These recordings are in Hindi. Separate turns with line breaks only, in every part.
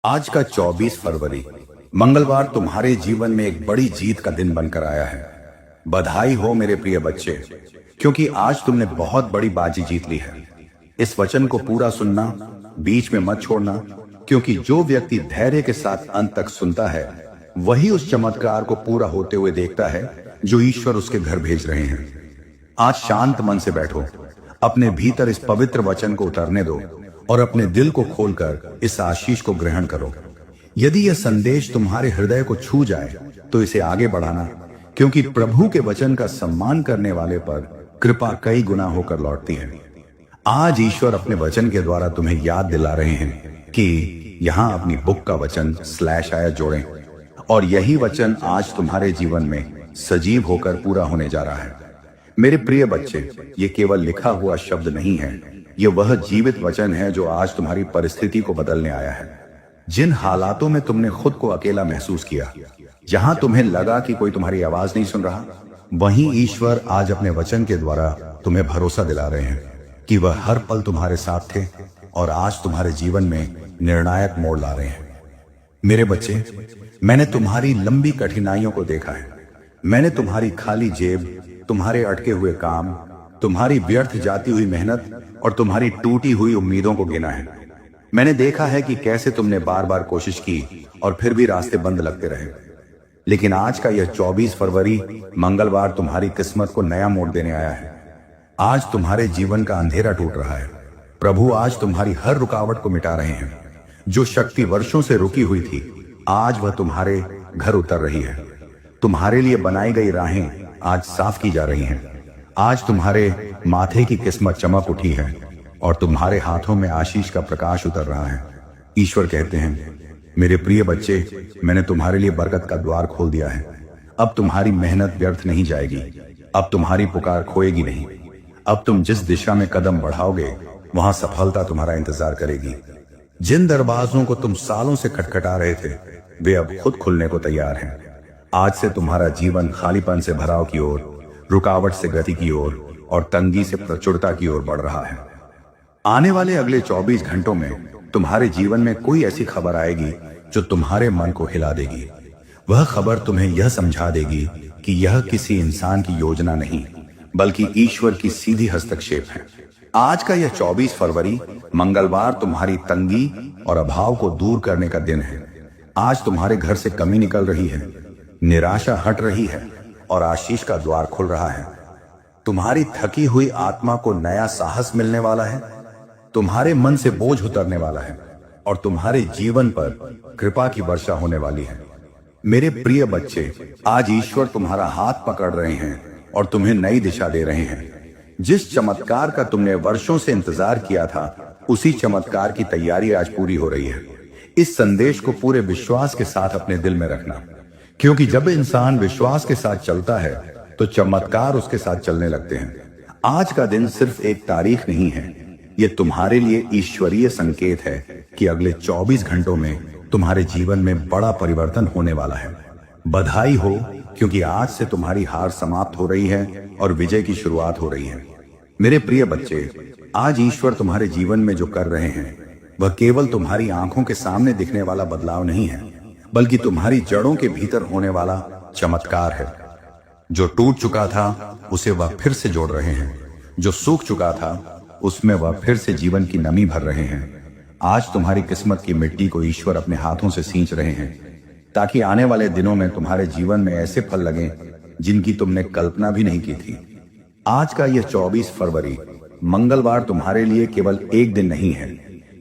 आज का 24 फरवरी मंगलवार तुम्हारे जीवन में एक बड़ी जीत का दिन बनकर आया है। बधाई हो मेरे प्रिय बच्चे, क्योंकि आज तुमने बहुत बड़ी बाजी जीत ली है। इस वचन को पूरा सुनना, बीच में मत छोड़ना, क्योंकि जो व्यक्ति धैर्य के साथ अंत तक सुनता है वही उस चमत्कार को पूरा होते हुए देखता है जो ईश्वर उसके घर भेज रहे हैं। आज शांत मन से बैठो, अपने भीतर इस पवित्र वचन को उतरने दो और अपने दिल को खोलकर इस आशीष को ग्रहण करो। यदि यह संदेश तुम्हारे हृदय को छू जाए तो इसे आगे बढ़ाना, क्योंकि प्रभु के वचन का सम्मान करने वाले पर कृपा कई गुना होकर लौटती है। आज ईश्वर अपने वचन के द्वारा तुम्हें याद दिला रहे हैं कि यहां अपनी बुक का वचन /आया जोड़ें, और यही वचन आज तुम्हारे जीवन में सजीव होकर पूरा होने जा रहा है। मेरे प्रिय बच्चे, ये केवल लिखा हुआ शब्द नहीं है, ये वह जीवित वचन है जो आज तुम्हारी परिस्थिति को बदलने आया है। जिन हालातों में तुमने खुद को अकेला महसूस किया, जहां तुम्हें लगा कि कोई तुम्हारी आवाज नहीं सुन रहा, वहीं ईश्वर आज अपने वचन के द्वारा तुम्हें भरोसा दिला रहे हैं कि वह हर पल तुम्हारे साथ थे और आज तुम्हारे जीवन में निर्णायक मोड़ ला रहे हैं। मेरे बच्चे, मैंने तुम्हारी लंबी कठिनाइयों को देखा है। मैंने तुम्हारी खाली जेब, तुम्हारे अटके हुए काम, तुम्हारी व्यर्थ जाती हुई मेहनत और तुम्हारी टूटी हुई उम्मीदों को गिना है। मैंने देखा है कि कैसे तुमने बार बार कोशिश की और फिर भी रास्ते बंद लगते रहे। लेकिन आज का यह 24 फरवरी मंगलवार तुम्हारी किस्मत को नया मोड़ देने आया है। आज तुम्हारे जीवन का अंधेरा टूट रहा है। प्रभु आज तुम्हारी हर रुकावट को मिटा रहे हैं। जो शक्ति वर्षों से रुकी हुई थी, आज वह तुम्हारे घर उतर रही है। तुम्हारे लिए बनाई गई राहें आज साफ की जा रही हैं। आज तुम्हारे माथे की किस्मत चमक उठी है और तुम्हारे हाथों में आशीष का प्रकाश उतर रहा है। ईश्वर कहते हैं, मेरे प्रिय बच्चे, मैंने तुम्हारे लिए बरकत का द्वार खोल दिया है। अब तुम्हारी मेहनत व्यर्थ नहीं जाएगी। अब तुम्हारी पुकार खोएगी नहीं। अब तुम जिस दिशा में कदम बढ़ाओगे वहां सफलता तुम्हारा इंतजार करेगी। जिन दरवाजों को तुम सालों से खटखटा रहे थे, वे अब खुद खुलने को तैयार हैं। आज से तुम्हारा जीवन खालीपन से भराव की ओर, रुकावट से गति की ओर और तंगी से प्रचुरता की ओर बढ़ रहा है। आने वाले अगले 24 घंटों में तुम्हारे जीवन में कोई ऐसी खबर आएगी जो तुम्हारे मन को हिला देगी। वह खबर तुम्हें यह समझा देगी कि यह किसी इंसान की योजना नहीं, बल्कि ईश्वर की सीधी हस्तक्षेप है। आज का यह 24 फरवरी मंगलवार तुम्हारी तंगी और अभाव को दूर करने का दिन है। आज तुम्हारे घर से कमी निकल रही है, निराशा हट रही है और आशीष का द्वार खुल रहा है। तुम्हारी थकी हुई आत्मा को नया साहस मिलने वाला है। तुम्हारे मन से बोझ उतरने वाला है और तुम्हारे जीवन पर कृपा की वर्षा होने वाली है। मेरे प्रिय बच्चे, आज ईश्वर तुम्हारा हाथ पकड़ रहे हैं और तुम्हें नई दिशा दे रहे हैं। जिस चमत्कार का तुमने वर्षों से इंतजार किया था, उसी चमत्कार की तैयारी आज पूरी हो रही है। इस संदेश को पूरे विश्वास के साथ अपने दिल में रखना, क्योंकि जब इंसान विश्वास के साथ चलता है तो चमत्कार उसके साथ चलने लगते हैं। आज का दिन सिर्फ एक तारीख नहीं है, यह तुम्हारे लिए ईश्वरीय संकेत है कि अगले 24 घंटों में तुम्हारे जीवन में बड़ा परिवर्तन होने वाला है। बधाई हो, क्योंकि आज से तुम्हारी हार समाप्त हो रही है और विजय की शुरुआत हो रही है। मेरे प्रिय बच्चे, आज ईश्वर तुम्हारे जीवन में जो कर रहे हैं वह केवल तुम्हारी आंखों के सामने दिखने वाला बदलाव नहीं है, बल्कि तुम्हारी जड़ों के भीतर होने वाला चमत्कार है। जो टूट चुका था उसे वह फिर से जोड़ रहे हैं। जो सूख चुका था उसमें वह फिर से जीवन की नमी भर रहे हैं। आज तुम्हारी किस्मत की मिट्टी को ईश्वर अपने हाथों से सींच रहे हैं, ताकि आने वाले दिनों में तुम्हारे जीवन में ऐसे फल लगें जिनकी तुमने कल्पना भी नहीं की थी। आज का यह 24 फरवरी मंगलवार तुम्हारे लिए केवल एक दिन नहीं है,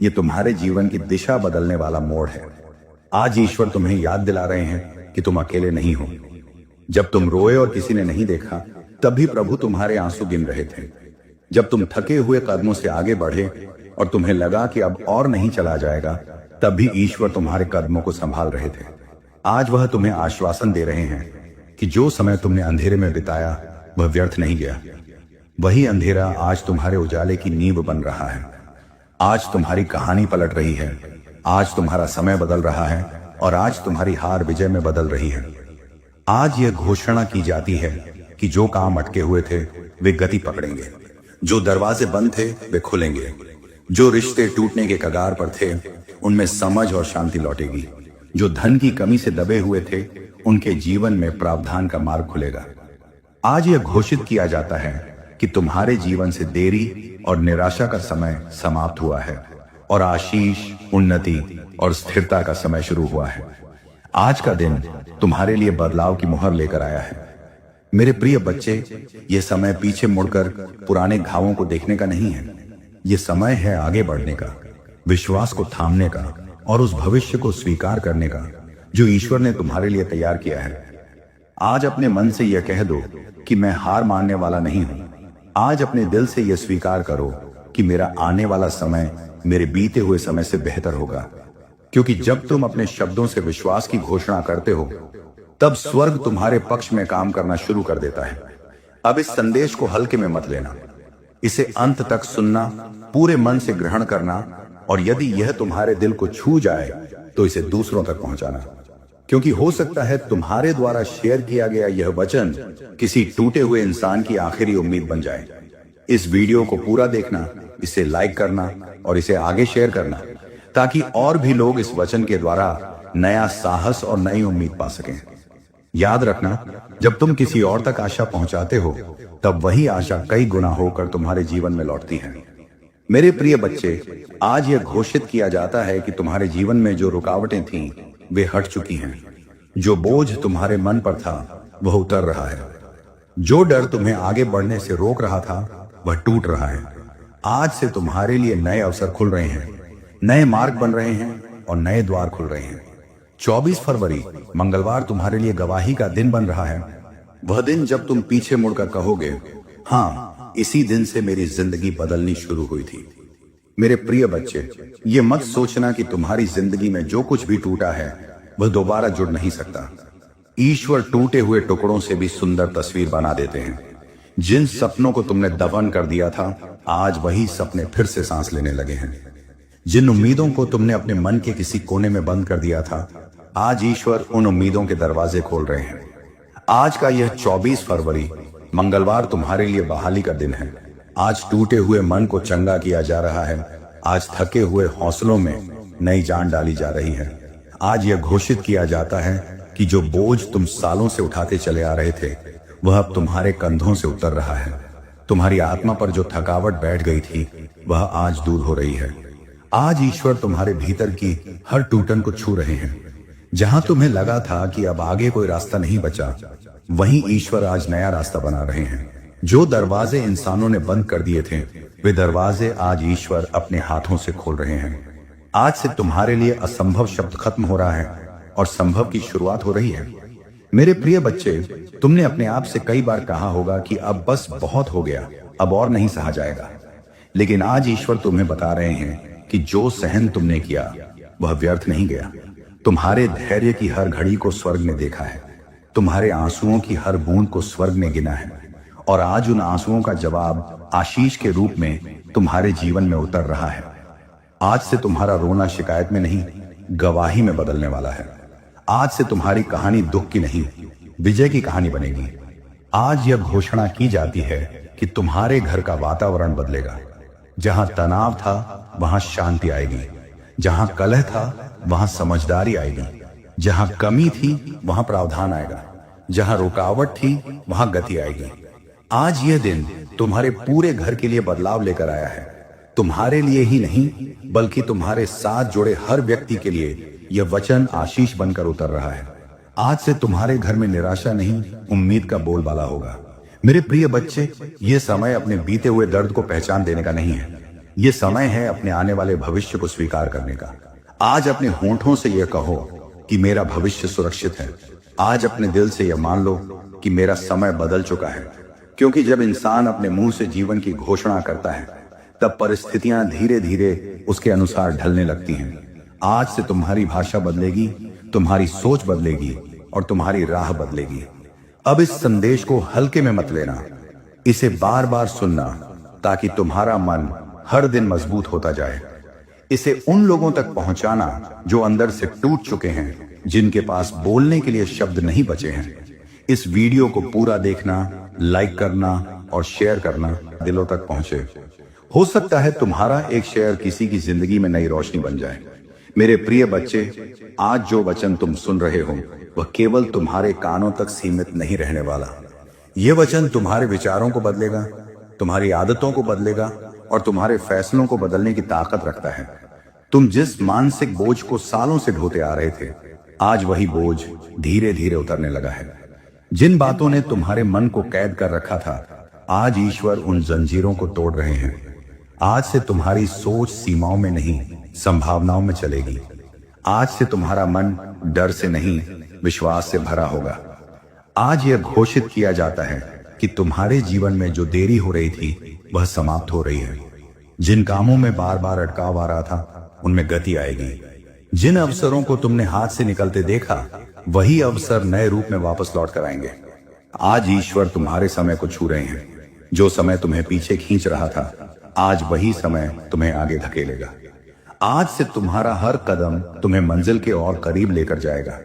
यह तुम्हारे जीवन की दिशा बदलने वाला मोड़ है। आज ईश्वर तुम्हें याद दिला रहे हैं कि तुम अकेले नहीं हो। जब तुम रोए और किसी ने नहीं देखा, तब भी प्रभु तुम्हारे आंसू गिन रहे थे। जब तुम थके हुए कदमों से आगे बढ़े और तुम्हें लगा कि अब और नहीं चला जाएगा, तब भी ईश्वर तुम्हारे कदमों को संभाल रहे थे। आज वह तुम्हें आश्वासन दे रहे हैं कि जो समय तुमने अंधेरे में बिताया वह व्यर्थ नहीं गया। वही अंधेरा आज तुम्हारे उजाले की नींव बन रहा है। आज तुम्हारी कहानी पलट रही है। आज तुम्हारा समय बदल रहा है और आज तुम्हारी हार विजय में बदल रही है। आज यह घोषणा की जाती है कि जो काम अटके हुए थे वे गति पकड़ेंगे, जो दरवाजे बंद थे वे खुलेंगे, जो रिश्ते टूटने के कगार पर थे उनमें समझ और शांति लौटेगी। जो धन की कमी से दबे हुए थे उनके जीवन में प्रावधान का मार्ग खुलेगा। आज यह घोषित किया जाता है कि तुम्हारे जीवन से देरी और निराशा का समय समाप्त हुआ है और आशीष, उन्नति और स्थिरता का समय शुरू हुआ है। आज का दिन तुम्हारे लिए बदलाव की मुहर लेकर आया है। मेरे प्रिय बच्चे, ये समय पीछे मुड़कर पुराने घावों को देखने का नहीं है। ये समय है आगे बढ़ने का, विश्वास को थामने का और उस भविष्य को स्वीकार करने का जो ईश्वर ने तुम्हारे लिए तैयार किया है। आज अपने मन से यह कह दो कि मैं हार मानने वाला नहीं हूं। आज अपने दिल से यह स्वीकार करो कि मेरा आने वाला समय मेरे बीते हुए समय से बेहतर होगा, क्योंकि जब तुम अपने शब्दों से विश्वास की घोषणा करते हो तब स्वर्ग तुम्हारे पक्ष में काम करना शुरू कर देता है। अब इस संदेश को हल्के में मत लेना, इसे अंत तक सुनना, पूरे मन से ग्रहण करना और यदि यह तुम्हारे दिल को छू जाए तो इसे दूसरों तक पहुंचाना, क्योंकि हो सकता है तुम्हारे द्वारा शेयर किया गया यह वचन किसी टूटे हुए इंसान की आखिरी उम्मीद बन जाए। इस वीडियो को पूरा देखना, इसे लाइक करना और इसे आगे शेयर करना, ताकि और भी लोग इस वचन के द्वारा नया साहस और नई उम्मीद पा सकें। याद रखना, जब तुम किसी और तक आशा पहुंचाते हो तब वही आशा कई गुना होकर तुम्हारे जीवन में लौटती है। मेरे प्रिय बच्चे, आज यह घोषित किया जाता है कि तुम्हारे जीवन में जो रुकावटें थीं वे हट चुकी हैं। जो बोझ तुम्हारे मन पर था वह उतर रहा है। जो डर तुम्हें आगे बढ़ने से रोक रहा था वह टूट रहा है। आज से तुम्हारे लिए नए अवसर खुल रहे हैं, नए मार्ग बन रहे हैं और नए द्वार खुल रहे हैं। 24 फरवरी मंगलवार तुम्हारे लिए गवाही का दिन बन रहा है। वह दिन जब तुम पीछे मुड़कर कहोगे, हाँ, इसी दिन से मेरी जिंदगी बदलनी शुरू हुई थी। मेरे प्रिय बच्चे, ये मत सोचना कि तुम्हारी जिंदगी में जो कुछ भी टूटा है वह दोबारा जुड़ नहीं सकता। ईश्वर टूटे हुए टुकड़ों से भी सुंदर तस्वीर बना देते हैं। जिन सपनों को तुमने दफन कर दिया था, आज वही सपने फिर से सांस लेने लगे हैं। जिन उम्मीदों को तुमने अपने मन के किसी कोने में बंद कर दिया था, आज ईश्वर उन उम्मीदों के दरवाजे खोल रहे हैं। आज का यह 24 फरवरी मंगलवार तुम्हारे लिए बहाली का दिन है। आज टूटे हुए मन को चंगा किया जा रहा है। आज थके हुए हौसलों में नई जान डाली जा रही है। आज यह घोषित किया जाता है कि जो बोझ तुम सालों से उठाते चले आ रहे थे वह अब तुम्हारे कंधों से उतर रहा है। तुम्हारी आत्मा पर जो थकावट बैठ गई थी वह आज दूर हो रही है। आज ईश्वर तुम्हारे भीतर की हर टूटन को छू रहे हैं। जहां तुम्हें लगा था कि अब आगे कोई रास्ता नहीं बचा, वहीं ईश्वर आज नया रास्ता बना रहे हैं। जो दरवाजे इंसानों ने बंद कर दिए थे वे दरवाजे आज ईश्वर अपने हाथों से खोल रहे हैं। आज से तुम्हारे लिए असंभव शब्द खत्म हो रहा है और संभव की शुरुआत हो रही है। मेरे प्रिय बच्चे, तुमने अपने आप से कई बार कहा होगा कि अब बस बहुत हो गया, अब और नहीं सहा जाएगा। लेकिन आज ईश्वर तुम्हें बता रहे हैं कि जो सहन तुमने किया वह व्यर्थ नहीं गया। तुम्हारे धैर्य की हर घड़ी को स्वर्ग ने देखा है। तुम्हारे आंसुओं की हर बूंद को स्वर्ग ने गिना है और आज उन आंसुओं का जवाब आशीष के रूप में तुम्हारे जीवन में उतर रहा है। आज से तुम्हारा रोना शिकायत में नहीं, गवाही में बदलने वाला है। आज से तुम्हारी कहानी दुख की नहीं, विजय की कहानी बनेगी। आज यह घोषणा की जाती है कि तुम्हारे घर का वातावरण बदलेगा। जहां तनाव था वहां शांति आएगी, जहां कलह था वहां समझदारी आएगी, जहां कमी थी वहां प्रावधान आएगा, जहां रुकावट थी वहां गति आएगी। आज यह दिन तुम्हारे पूरे घर के लिए बदलाव लेकर आया है। तुम्हारे लिए ही नहीं बल्कि तुम्हारे साथ जुड़े हर व्यक्ति के लिए यह वचन आशीष बनकर उतर रहा है। आज से तुम्हारे घर में निराशा नहीं, उम्मीद का बोलबाला होगा। मेरे प्रिय बच्चे, ये समय अपने बीते हुए दर्द को पहचान देने का नहीं है। ये समय है अपने आने वाले भविष्य को स्वीकार करने का। आज अपने होंठों से यह कहो कि मेरा भविष्य सुरक्षित है। आज अपने दिल से यह मान लो कि मेरा समय बदल चुका है, क्योंकि जब इंसान अपने मुंह से जीवन की घोषणा करता है तब परिस्थितियां धीरे धीरे उसके अनुसार ढलने लगती हैं। आज से तुम्हारी भाषा बदलेगी, तुम्हारी सोच बदलेगी और तुम्हारी राह बदलेगी। अब इस संदेश को हल्के में मत लेना, इसे बार बार सुनना ताकि तुम्हारा मन हर दिन मजबूत होता जाए। इसे उन लोगों तक पहुंचाना जो अंदर से टूट चुके हैं, जिनके पास बोलने के लिए शब्द नहीं बचे हैं। इस वीडियो को पूरा देखना, लाइक करना और शेयर करना दिलों तक पहुंचे। हो सकता है तुम्हारा एक शेयर किसी की जिंदगी में नई रोशनी बन जाए। मेरे प्रिय बच्चे, आज जो वचन तुम सुन रहे हो वह केवल तुम्हारे कानों तक सीमित नहीं रहने वाला। यह वचन तुम्हारे विचारों को बदलेगा, तुम्हारी आदतों को बदलेगा और तुम्हारे फैसलों को बदलने की ताकत रखता है। तुम जिस मानसिक बोझ को सालों से ढोते आ रहे थे, आज वही बोझ धीरे धीरे उतरने लगा है। जिन बातों ने तुम्हारे मन को कैद कर रखा था, आज ईश्वर उन जंजीरों को तोड़ रहे हैं। आज से तुम्हारी सोच सीमाओं में नहीं, संभावनाओं में चलेगी। आज से तुम्हारा मन डर से नहीं, विश्वास से भरा होगा। आज यह घोषित किया जाता है कि तुम्हारे जीवन में जो देरी हो रही थी वह समाप्त हो रही है। जिन कामों में बार बार अटकाव आ रहा था, उनमें गति आएगी। जिन अवसरों को तुमने हाथ से निकलते देखा, वही अवसर नए रूप में वापस लौट कर आएंगे। आज ईश्वर तुम्हारे समय को छू रहे हैं। जो समय तुम्हें पीछे खींच रहा था, आज वही समय तुम्हें आगे धकेलेगा। आज से तुम्हारा हर कदम तुम्हें मंजिल के और करीब लेकर जाएगा।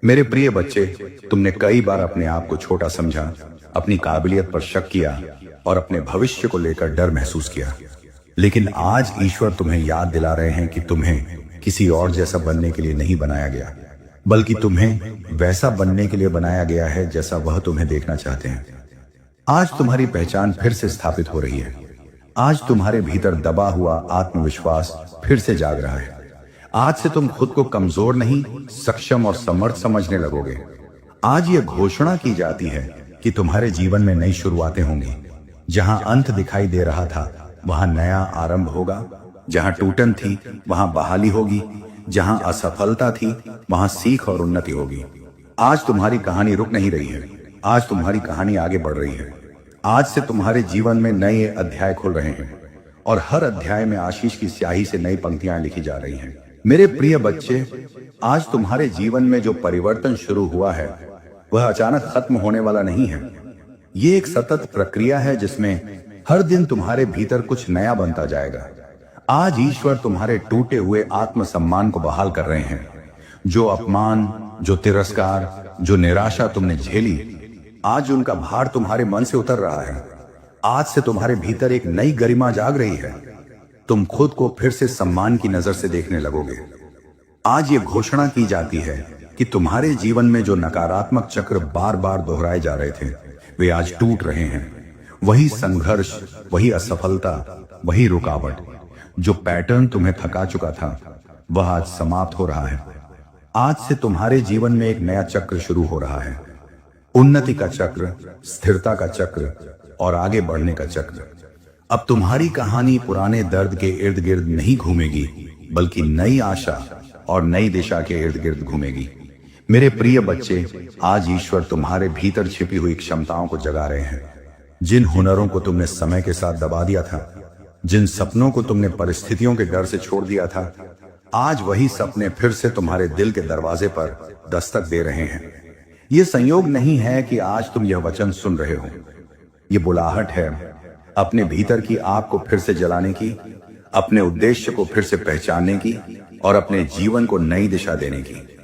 मेरे प्रिय बच्चे, तुमने कई बार अपने आप को छोटा समझा, अपनी काबिलियत पर शक किया और अपने भविष्य को लेकर डर महसूस किया। लेकिन आज ईश्वर तुम्हें याद दिला रहे हैं कि तुम्हें किसी और जैसा बनने के लिए नहीं बनाया गया, बल्कि तुम्हें वैसा बनने के लिए बनाया गया है जैसा वह तुम्हें देखना चाहते हैं। आज तुम्हारी पहचान फिर से स्थापित हो रही है। आज तुम्हारे भीतर दबा हुआ आत्मविश्वास फिर से जाग रहा है। आज से तुम खुद को कमजोर नहीं, सक्षम और समर्थ समझने लगोगे। आज यह घोषणा की जाती है कि तुम्हारे जीवन में नई शुरुआतें होंगी। जहां अंत दिखाई दे रहा था, वहां नया आरंभ होगा। जहां टूटन थी, वहां बहाली होगी। जहां असफलता थी, वहां सीख और उन्नति होगी। आज तुम्हारी कहानी रुक नहीं रही है, आज तुम्हारी कहानी आगे बढ़ रही है। आज से तुम्हारे जीवन में नए अध्याय खुल रहे हैं और हर अध्याय में आशीष की स्याही से नई पंक्तियां लिखी जा रही हैं। मेरे प्रिय बच्चे, आज तुम्हारे जीवन में जो परिवर्तन शुरू हुआ है, वह अचानक खत्म होने वाला नहीं है। ये एक सतत प्रक्रिया है जिसमें हर दिन तुम्हारे भीतर कुछ नया बनता जाएगा। आज ईश्वर तुम्हारे टूटे हुए आत्मसम्मान को बहाल कर रहे हैं। जो अपमान, जो तिरस्कार, जो निराशा तुमने झेली, आज उनका भार तुम्हारे मन से उतर रहा है। आज से तुम्हारे भीतर एक नई गरिमा जाग रही है। तुम खुद को फिर से सम्मान की नजर से देखने लगोगे। आज ये घोषणा की जाती है कि तुम्हारे जीवन में जो नकारात्मक चक्र बार बार दोहराए जा रहे थे, वे आज टूट रहे हैं। वही संघर्ष, वही असफलता, वही रुकावट, जो पैटर्न तुम्हें थका चुका था, वह आज समाप्त हो रहा है। आज से तुम्हारे जीवन में एक नया चक्र शुरू हो रहा है। उन्नति का चक्र, स्थिरता का चक्र और आगे बढ़ने का चक्र। अब तुम्हारी कहानी पुराने दर्द के इर्द गिर्द नहीं घूमेगी, बल्कि नई आशा और नई दिशा के इर्द गिर्द घूमेगी। मेरे प्रिय बच्चे, आज ईश्वर तुम्हारे भीतर छिपी हुई क्षमताओं को जगा रहे हैं। जिन हुनरों को तुमने समय के साथ दबा दिया था, जिन सपनों को तुमने परिस्थितियों के डर से छोड़ दिया था, आज वही सपने फिर से तुम्हारे दिल के दरवाजे पर दस्तक दे रहे हैं। ये संयोग नहीं है कि आज तुम यह वचन सुन रहे हो। ये बुलाहट है अपने भीतर की आग को फिर से जलाने की, अपने उद्देश्य को फिर से पहचानने की और अपने जीवन को नई दिशा देने की।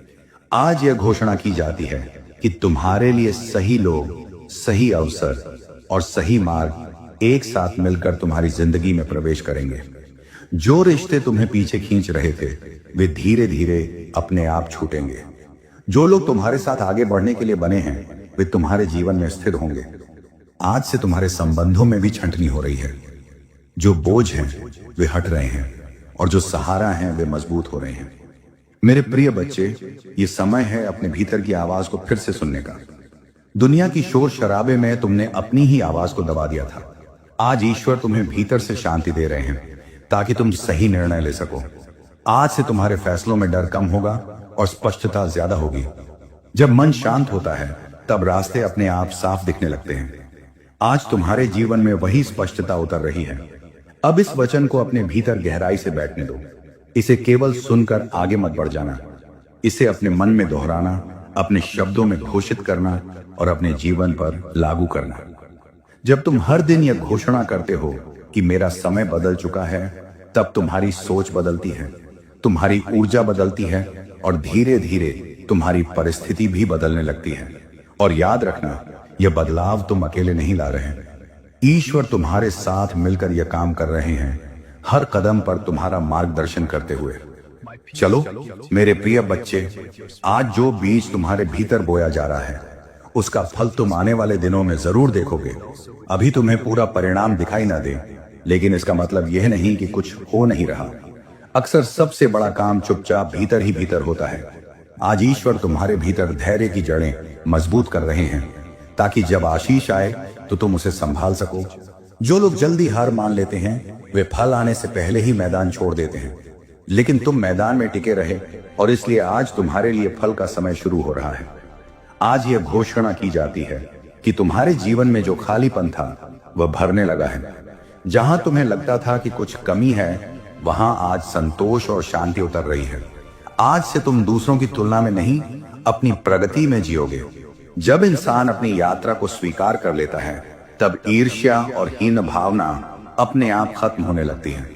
आज यह घोषणा की जाती है कि तुम्हारे लिए सही लोग, सही अवसर और सही मार्ग एक साथ मिलकर तुम्हारी जिंदगी में प्रवेश करेंगे। जो रिश्ते तुम्हें पीछे खींच रहे थे, वे धीरे धीरे अपने आप छूटेंगे। जो लोग तुम्हारे साथ आगे बढ़ने के लिए बने हैं, वे तुम्हारे जीवन में स्थिर होंगे। आज से तुम्हारे संबंधों में भी छंटनी हो रही है। जो बोझ हैं, वे हट रहे हैं और जो सहारा हैं, वे मजबूत हो रहे हैं। मेरे प्रिय बच्चे, ये समय है अपने भीतर की आवाज को फिर से सुनने का। दुनिया की शोर शराबे में तुमने अपनी ही आवाज को दबा दिया था। आज ईश्वर तुम्हें भीतर से शांति दे रहे हैं ताकि तुम सही निर्णय ले सको। आज से तुम्हारे फैसलों में डर कम होगा और स्पष्टता ज्यादा होगी। जब मन शांत होता है, तब रास्ते अपने आप साफ दिखने लगते हैं। आज तुम्हारे जीवन में वही स्पष्टता उतर रही है। अब इस वचन को अपने भीतर गहराई से बैठने दो। इसे केवल सुनकर आगे मत बढ़ जाना। इसे अपने मन में दोहराना, अपने शब्दों में घोषित करना और अपने जीवन पर लागू करना। जब तुम हर दिन यह घोषणा करते हो कि मेरा समय बदल चुका है, तब तुम्हारी सोच बदलती है, तुम्हारी ऊर्जा बदलती है और धीरे धीरे तुम्हारी परिस्थिति भी बदलने लगती है। और याद रखना, यह बदलाव तुम अकेले नहीं ला रहे हैं। ईश्वर तुम्हारे साथ मिलकर यह काम कर रहे हैं, हर कदम पर तुम्हारा मार्गदर्शन करते हुए। चलो मेरे प्रिय बच्चे, आज जो बीज तुम्हारे भीतर बोया जा रहा है उसका फल तुम आने वाले दिनों में जरूर देखोगे। अभी तुम्हें पूरा परिणाम दिखाई ना दे, लेकिन इसका मतलब यह नहीं कि कुछ हो नहीं रहा। अक्सर सबसे बड़ा काम चुपचाप भीतर ही भीतर होता है। आज ईश्वर तुम्हारे भीतर धैर्य की जड़ें मजबूत कर रहे हैं, ताकि जब आशीष आए तो तुम उसे संभाल सको। जो लोग जल्दी हार मान लेते हैं वे फल आने से पहले ही मैदान छोड़ देते हैं, लेकिन तुम मैदान में टिके रहे और इसलिए आज तुम्हारे लिए फल का समय शुरू हो रहा है। आज यह घोषणा की जाती है कि तुम्हारे जीवन में जो खालीपन था वह भरने लगा है। जहां तुम्हें लगता था कि कुछ कमी है, वहां आज संतोष और शांति उतर रही है। आज से तुम दूसरों की तुलना में नहीं, अपनी प्रगति में जियोगे। जब इंसान अपनी यात्रा को स्वीकार कर लेता है, तब ईर्ष्या और हीन भावना अपने आप खत्म होने लगती है।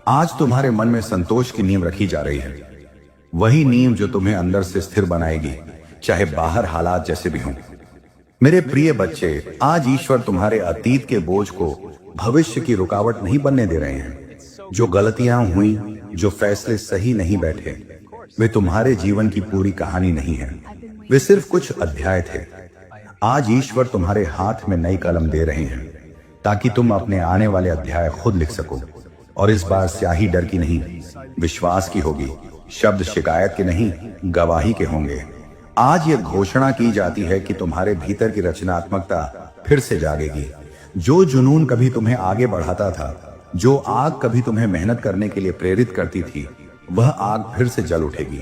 आज तुम्हारे मन में संतोष की नींव रखी जा रही है, वही नींव जो तुम्हें अंदर से स्थिर बनाएगी, चाहे बाहर हालात जैसे भी हों। मेरे प्रिय बच्चे, आज ईश्वर तुम्हारे अतीत के बोझ को भविष्य की रुकावट नहीं बनने दे रहे हैं। जो गलतियां हुई, जो फैसले सही नहीं बैठे, वे तुम्हारे जीवन की पूरी कहानी नहीं है, वे सिर्फ कुछ अध्याय थे। आज ईश्वर तुम्हारे हाथ में नई कलम दे रहे हैं, ताकि तुम अपने आने वाले अध्याय खुद लिख सको। और इस बार स्याही डर की नहीं, विश्वास की होगी। शब्द शिकायत के नहीं, गवाही के होंगे। आज यह घोषणा की जाती है कि तुम्हारे भीतर की रचनात्मकता फिर से जागेगी। जो जुनून कभी तुम्हें आगे बढ़ाता था, जो आग कभी तुम्हें मेहनत करने के लिए प्रेरित करती थी, वह आग फिर से जल उठेगी।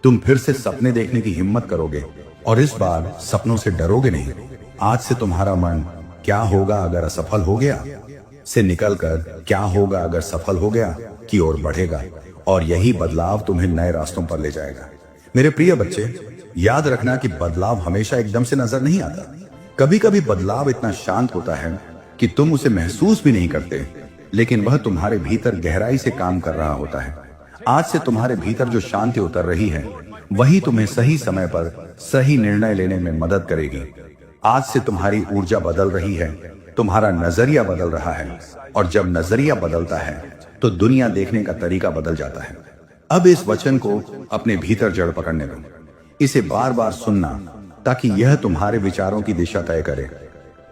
तुम फिर से सपने देखने की हिम्मत करोगे और इस बार सपनों से डरोगे नहीं। आज से तुम्हारा मन क्या होगा अगर असफल हो गया से निकलकर क्या होगा अगर सफल हो गया की ओर बढ़ेगा, और यही बदलाव तुम्हें नए रास्तों पर ले जाएगा। मेरे प्रिय बच्चे, याद रखना कि बदलाव हमेशा एकदम से नजर नहीं आता। कभी कभी बदलाव इतना शांत होता है कि तुम उसे महसूस भी नहीं करते, लेकिन वह तुम्हारे भीतर गहराई से काम कर रहा होता है। आज से तुम्हारे भीतर जो शांति उतर रही है, वही तुम्हें सही समय पर सही निर्णय लेने में मदद करेगी। आज से तुम्हारी ऊर्जा बदल रही है, तुम्हारा नजरिया बदल रहा है, और जब नजरिया बदलता है तो दुनिया देखने का तरीका बदल जाता है। अब इस वचन को अपने भीतर जड़ पकड़ने दो। इसे बार बार सुनना, ताकि यह तुम्हारे विचारों की दिशा तय करे।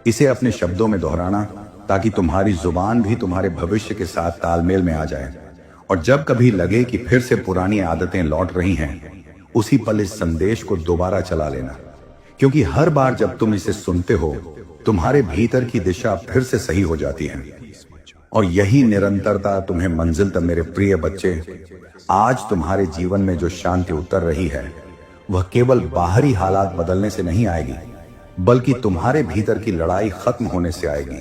इसे अपने शब्दों में दोहराना, ताकि तुम्हारी जुबान भी तुम्हारे भविष्य के साथ तालमेल में आ जाए। और जब कभी लगे कि फिर से पुरानी आदतें लौट रही हैं, उसी पल इस संदेश को दोबारा चला लेना, क्योंकि हर बार जब तुम इसे सुनते हो, तुम्हारे भीतर की दिशा फिर से सही हो जाती है। और यही निरंतरता तुम्हें मंजिल तक, मेरे प्रिय बच्चे, आज तुम्हारे जीवन में जो शांति उतर रही है, वह केवल बाहरी हालात बदलने से नहीं आएगी, बल्कि तुम्हारे भीतर की लड़ाई खत्म होने से आएगी।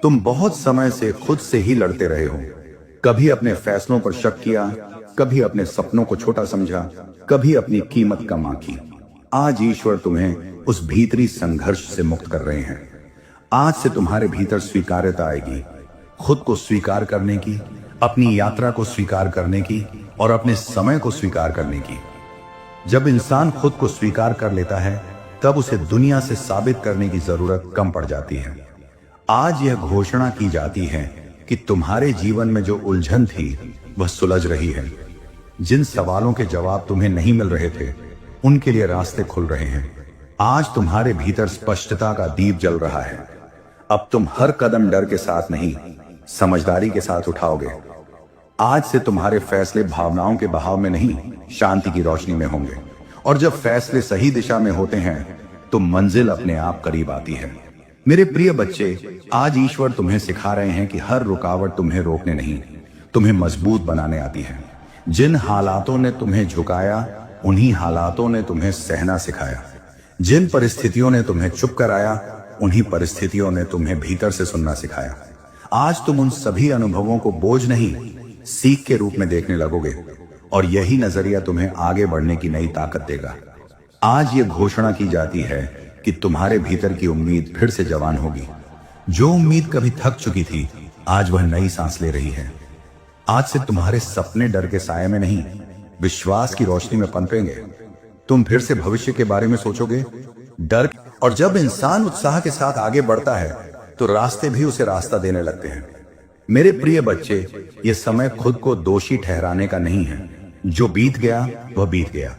तुम बहुत समय से खुद से ही लड़ते रहे हो। कभी अपने फैसलों पर शक किया, कभी अपने सपनों को छोटा समझा, कभी अपनी कीमत कम आंकी। आज ईश्वर तुम्हें उस भीतरी संघर्ष से मुक्त कर रहे हैं। आज से तुम्हारे भीतर स्वीकार्यता आएगी, खुद को स्वीकार करने की, अपनी यात्रा को स्वीकार करने की, और अपने समय को स्वीकार करने की। जब इंसान खुद को स्वीकार कर लेता है, तब उसे दुनिया से साबित करने की जरूरत कम पड़ जाती है। आज यह घोषणा की जाती है कि तुम्हारे जीवन में जो उलझन थी वह सुलझ रही है। जिन सवालों के जवाब तुम्हें नहीं मिल रहे थे, उनके लिए रास्ते खुल रहे हैं। आज तुम्हारे भीतर स्पष्टता का दीप जल रहा है। अब तुम हर कदम डर के साथ नहीं, समझदारी के साथ उठाओगे। आज से तुम्हारे फैसले भावनाओं के बहाव में नहीं, शांति की रोशनी में होंगे। और जब फैसले सही दिशा में होते हैं, तो मंजिल अपने आप करीब आती है। मेरे प्रिय बच्चे, आज ईश्वर तुम्हें सिखा रहे हैं कि हर रुकावट तुम्हें रोकने नहीं, तुम्हें मजबूत बनाने आती है। जिन हालातों ने तुम्हें झुकाया, उन्हीं हालातों ने तुम्हें सहना सिखाया। जिन परिस्थितियों ने तुम्हें चुप कराया, उन्हीं परिस्थितियों ने तुम्हें भीतर से सुनना सिखाया। आज तुम उन सभी अनुभवों को बोझ नहीं, सीख के रूप में देखने लगोगे, और यही नजरिया तुम्हें आगे बढ़ने की नई ताकत देगा। आज ये घोषणा की जाती है कि तुम्हारे भीतर की उम्मीद फिर से जवान होगी। जो उम्मीद कभी थक चुकी थी, आज वह नई सांस ले रही है। आज से तुम्हारे सपने डर के साये में नहीं, विश्वास की रोशनी में पनपेंगे। तुम फिर से भविष्य के बारे में सोचोगे, डर। और जब इंसान उत्साह के साथ आगे बढ़ता है, तो रास्ते भी उसे रास्ता देने लगते हैं। मेरे प्रिय बच्चे, ये समय खुद को दोषी ठहराने का नहीं है। जो बीत गया वह बीत गया।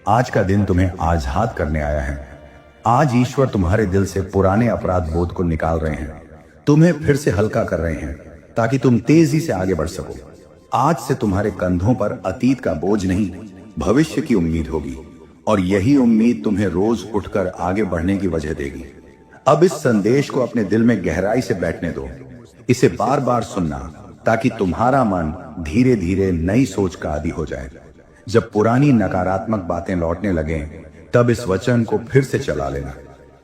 आज का दिन तुम्हें आजाद करने आया है। आज ईश्वर तुम्हारे दिल से पुराने अपराध बोध को निकाल रहे हैं, तुम्हें फिर से हल्का कर रहे हैं ताकि तुम तेजी से आगे बढ़ सको। आज से तुम्हारे कंधों पर अतीत का बोझ नहीं, भविष्य की उम्मीद होगी, और यही उम्मीद तुम्हें रोज उठकर आगे बढ़ने की वजह देगी। अब इस संदेश को अपने दिल में गहराई से बैठने दो। इसे बार बार सुनना ताकि तुम्हारा मन धीरे धीरे नई सोच का आदी हो जाए। जब पुरानी नकारात्मक बातें लौटने लगें, तब इस वचन को फिर से चला लेना,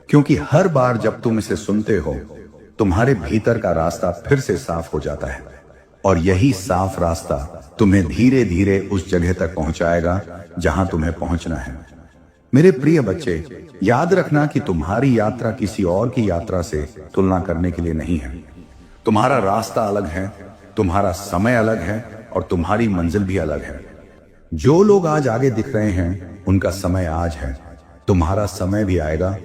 क्योंकि हर बार जब तुम इसे सुनते हो, तुम्हारे भीतर का रास्ता फिर से साफ हो जाता है, और यही साफ रास्ता तुम्हें धीरे धीरे उस जगह तक पहुंचाएगा जहां तुम्हें पहुंचना है। मेरे प्रिय बच्चे, याद रखना कि तुम्हारी यात्रा किसी और की यात्रा से तुलना करने के लिए नहीं है। तुम्हारा रास्ता अलग है, तुम्हारा समय अलग है, और तुम्हारी मंजिल भी अलग है। जो लोग आज आगे दिख रहे हैं, उनका समय आज है। तुम्हारा समय भी आएगा,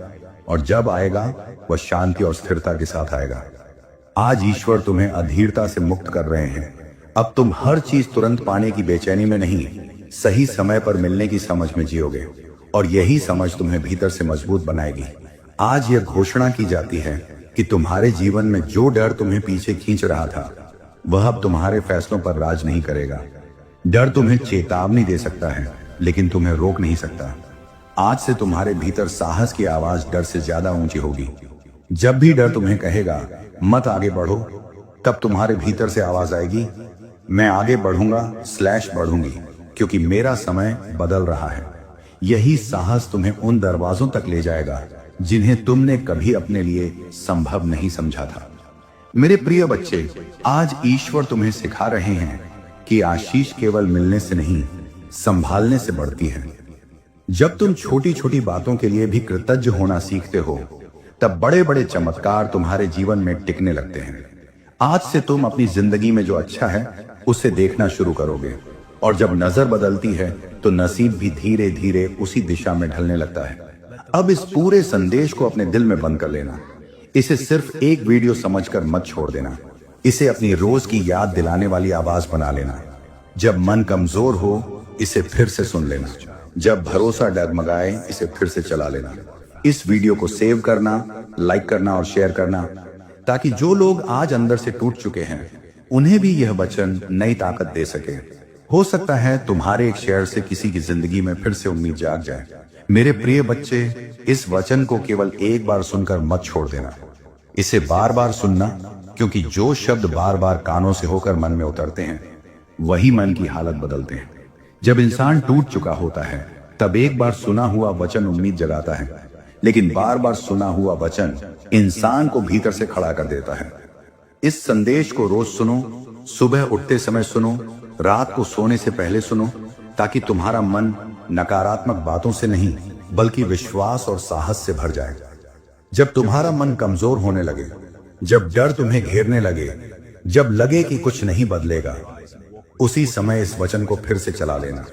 और जब आएगा वह शांति और स्थिरता के साथ आएगा। आज ईश्वर तुम्हें अधीरता से मुक्त कर रहे हैं। अब तुम हर चीज तुरंत पाने की बेचैनी में नहीं, सही समय पर मिलने की समझ में जियोगे, और यही समझ तुम्हें भीतर से मजबूत बनाएगी। आज यह घोषणा की जाती है कि तुम्हारे जीवन में जो डर तुम्हें पीछे खींच रहा था, वह अब तुम्हारे फैसलों पर राज नहीं करेगा। डर तुम्हें चेतावनी दे सकता है, लेकिन तुम्हें रोक नहीं सकता। आज से तुम्हारे भीतर साहस की आवाज डर से ज्यादा ऊंची होगी। जब भी डर तुम्हें कहेगा मत आगे बढ़ो, तब तुम्हारे भीतर से आवाज आएगी, मैं आगे बढ़ूंगा बढ़ूंगी, क्योंकि मेरा समय बदल रहा है। यही साहस तुम्हें उन दरवाजों तक ले जाएगा जिन्हें तुमने कभी अपने लिए संभव नहीं समझा था। मेरे प्रिय बच्चे, आज ईश्वर तुम्हें सिखा रहे हैं कि आशीष केवल मिलने से नहीं, संभालने से बढ़ती है। जब तुम छोटी छोटी बातों के लिए भी कृतज्ञ होना सीखते हो, तब बड़े बड़े चमत्कार तुम्हारे जीवन में टिकने लगते हैं। आज से तुम अपनी जिंदगी में जो अच्छा है उसे देखना शुरू करोगे, और जब नजर बदलती है तो नसीब भी धीरे धीरे उसी दिशा में ढलने लगता है। अब इस पूरे संदेश को अपने दिल में बंद कर लेना। इसे सिर्फ एक वीडियो समझकर मत छोड़ देना। इसे अपनी रोज की याद दिलाने वाली आवाज बना लेना। जब मन कमजोर हो, इसे फिर से सुन लेना। जब भरोसा डगमगाए, इसे फिर से चला लेना। इस वीडियो को सेव करना, लाइक करना और शेयर करना, ताकि जो लोग आज अंदर से टूट चुके हैं, उन्हें भी यह वचन नई ताकत दे सके। हो सकता है तुम्हारे एक शेयर से किसी की जिंदगी में फिर से उम्मीद जाग जाए। मेरे प्रिय बच्चे, इस वचन को केवल एक बार सुनकर मत छोड़ देना। इसे बार बार सुनना, क्योंकि जो शब्द बार बार कानों से होकर मन में उतरते हैं, वही मन की हालत बदलते हैं। जब इंसान टूट चुका होता है, तब एक बार सुना हुआ वचन उम्मीद जगाता है, लेकिन बार बार सुना हुआ वचन इंसान को भीतर से खड़ा कर देता है। इस संदेश को रोज सुनो, सुबह उठते समय सुनो, रात को सोने से पहले सुनो, ताकि तुम्हारा मन नकारात्मक बातों से नहीं, बल्कि विश्वास और साहस से भर जाए। जब तुम्हारा मन कमजोर होने लगे, जब डर तुम्हें घेरने लगे, जब लगे कि कुछ नहीं बदलेगा, उसी समय इस वचन को फिर से चला लेना,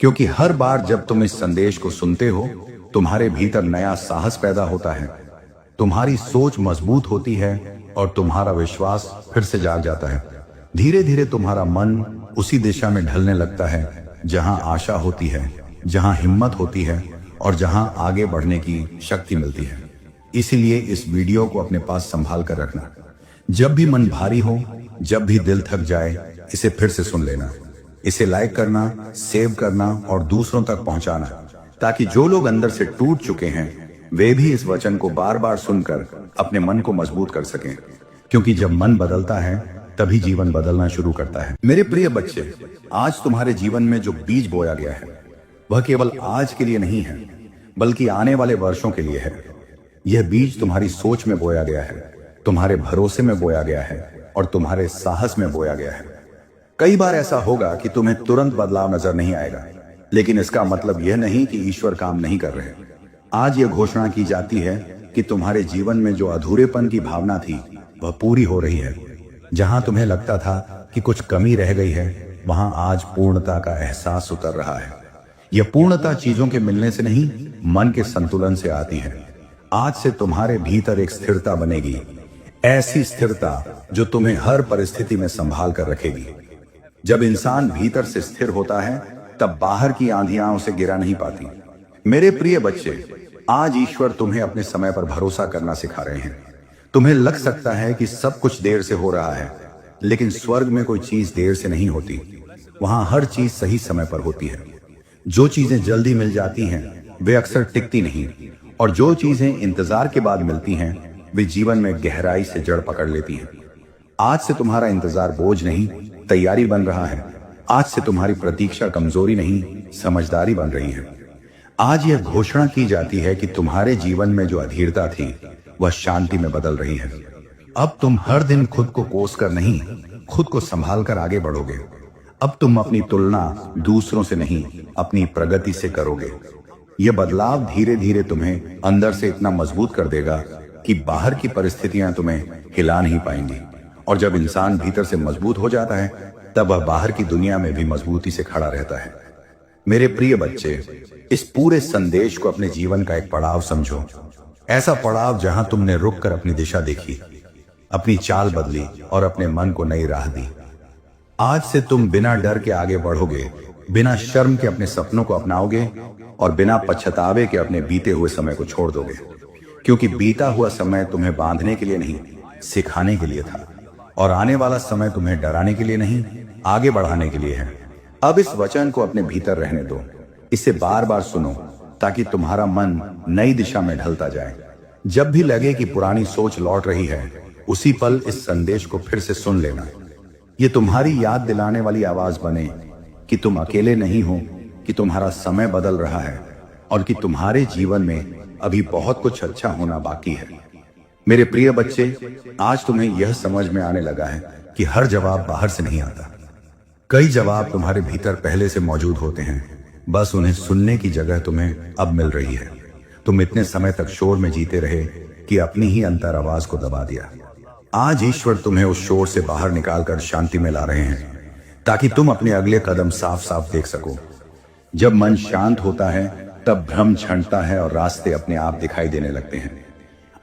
क्योंकि हर बार जब तुम इस संदेश को सुनते हो, तुम्हारे भीतर नया साहस पैदा होता है, तुम्हारी सोच मजबूत होती है, और तुम्हारा विश्वास फिर से जाग जाता है। धीरे धीरे तुम्हारा मन उसी दिशा में ढलने लगता है जहां आशा होती है, जहां हिम्मत होती है, और जहां आगे बढ़ने की शक्ति मिलती है। इसीलिए इस वीडियो को अपने पास संभाल कर रखना। जब भी मन भारी हो, जब भी दिल थक जाए, इसे फिर से सुन लेना। इसे लाइक करना, सेव करना और दूसरों तक पहुंचाना, ताकि जो लोग अंदर से टूट चुके हैं, वे भी इस वचन को बार बार सुनकर अपने मन को मजबूत कर सकें। क्योंकि जब मन बदलता है, तभी जीवन बदलना शुरू करता है। मेरे प्रिय बच्चे, आज तुम्हारे जीवन में जो बीज बोया गया है, वह केवल आज के लिए नहीं है, बल्कि आने वाले वर्षों के लिए है। यह बीज तुम्हारी सोच में बोया गया है, तुम्हारे भरोसे में बोया गया है, और तुम्हारे साहस में बोया गया है। कई बार ऐसा होगा कि तुम्हें तुरंत बदलाव नजर नहीं आएगा, लेकिन इसका मतलब यह नहीं कि ईश्वर काम नहीं कर रहे। आज यह घोषणा की जाती है कि तुम्हारे जीवन में जो अधूरेपन की भावना थी, वह पूरी हो रही है। जहां तुम्हें लगता था कि कुछ कमी रह गई है, वहां आज पूर्णता का एहसास उतर रहा है। यह पूर्णता चीजों के मिलने से नहीं, मन के संतुलन से आती है। आज से तुम्हारे भीतर एक स्थिरता बनेगी, ऐसी स्थिरता जो तुम्हें हर परिस्थिति में संभाल कर रखेगी। जब इंसान भीतर से स्थिर होता है तब बाहर की आंधियां उसे गिरा नहीं पाती। मेरे प्रिय बच्चे, आज ईश्वर तुम्हें अपने समय पर भरोसा करना सिखा रहे हैं। तुम्हें लग सकता है कि सब कुछ देर से हो रहा है, लेकिन स्वर्ग में कोई चीज देर से नहीं होती। वहां हर चीज सही समय पर होती है। जो चीजें जल्दी मिल जाती हैं वे अक्सर टिकती नहीं, और जो चीजें इंतजार के बाद मिलती हैं वे जीवन में गहराई से जड़ पकड़ लेती हैं। आज से तुम्हारा इंतजार बोझ नहीं, तैयारी बन रहा है। आज से तुम्हारी प्रतीक्षा कमजोरी नहीं, समझदारी बन रही है। आज यह घोषणा की जाती है कि तुम्हारे जीवन में जो अधीरता थी वह शांति में बदल रही है। अब तुम हर दिन खुद को कोस कर नहीं, खुद को संभाल कर आगे बढ़ोगे। अब तुम अपनी तुलना दूसरों से नहीं, अपनी प्रगति से करोगे। यह बदलाव धीरे धीरे तुम्हें अंदर से इतना मजबूत कर देगा कि बाहर की परिस्थितियां तुम्हें हिला नहीं पाएंगी। और जब इंसान भीतर से मजबूत हो जाता है तब वह बाहर की दुनिया में भी मजबूती से खड़ा रहता है। मेरे प्रिय बच्चे, इस पूरे संदेश को अपने जीवन का एक पड़ाव समझो। ऐसा पड़ाव जहां तुमने रुक कर अपनी दिशा देखी, अपनी चाल बदली और अपने मन को नई राह दी। आज से तुम बिना डर के आगे बढ़ोगे, बिना शर्म के अपने सपनों को अपनाओगे और बिना पछतावे के अपने बीते हुए समय को छोड़ दोगे। क्योंकि बीता हुआ समय तुम्हें बांधने के लिए नहीं, सिखाने के लिए था, और आने वाला समय तुम्हें डराने के लिए नहीं, आगे बढ़ाने के लिए है। अब इस वचन को अपने भीतर रहने दो, इसे बार बार सुनो ताकि तुम्हारा मन नई दिशा में ढलता जाए। जब भी लगे कि पुरानी सोच लौट रही है, उसी पल इस संदेश को फिर से सुन लेना। ये तुम्हारी याद दिलाने वाली आवाज बने कि तुम अकेले नहीं हो, कि तुम्हारा समय बदल रहा है और कि तुम्हारे जीवन में अभी बहुत कुछ अच्छा होना बाकी है। मेरे प्रिय बच्चे, आज तुम्हें यह समझ में आने लगा है कि हर जवाब बाहर से नहीं आता। कई जवाब तुम्हारे भीतर पहले से मौजूद होते हैं, बस उन्हें सुनने की जगह तुम्हें अब मिल रही है। तुम इतने समय तक शोर में जीते रहे कि अपनी ही अंतर आवाज को दबा दिया। आज ईश्वर तुम्हें उस शोर से बाहर निकालकर शांति में ला रहे हैं ताकि तुम अपने अगले कदम साफ साफ देख सको। जब मन शांत होता है तब भ्रम छंटता है और रास्ते अपने आप दिखाई देने लगते हैं।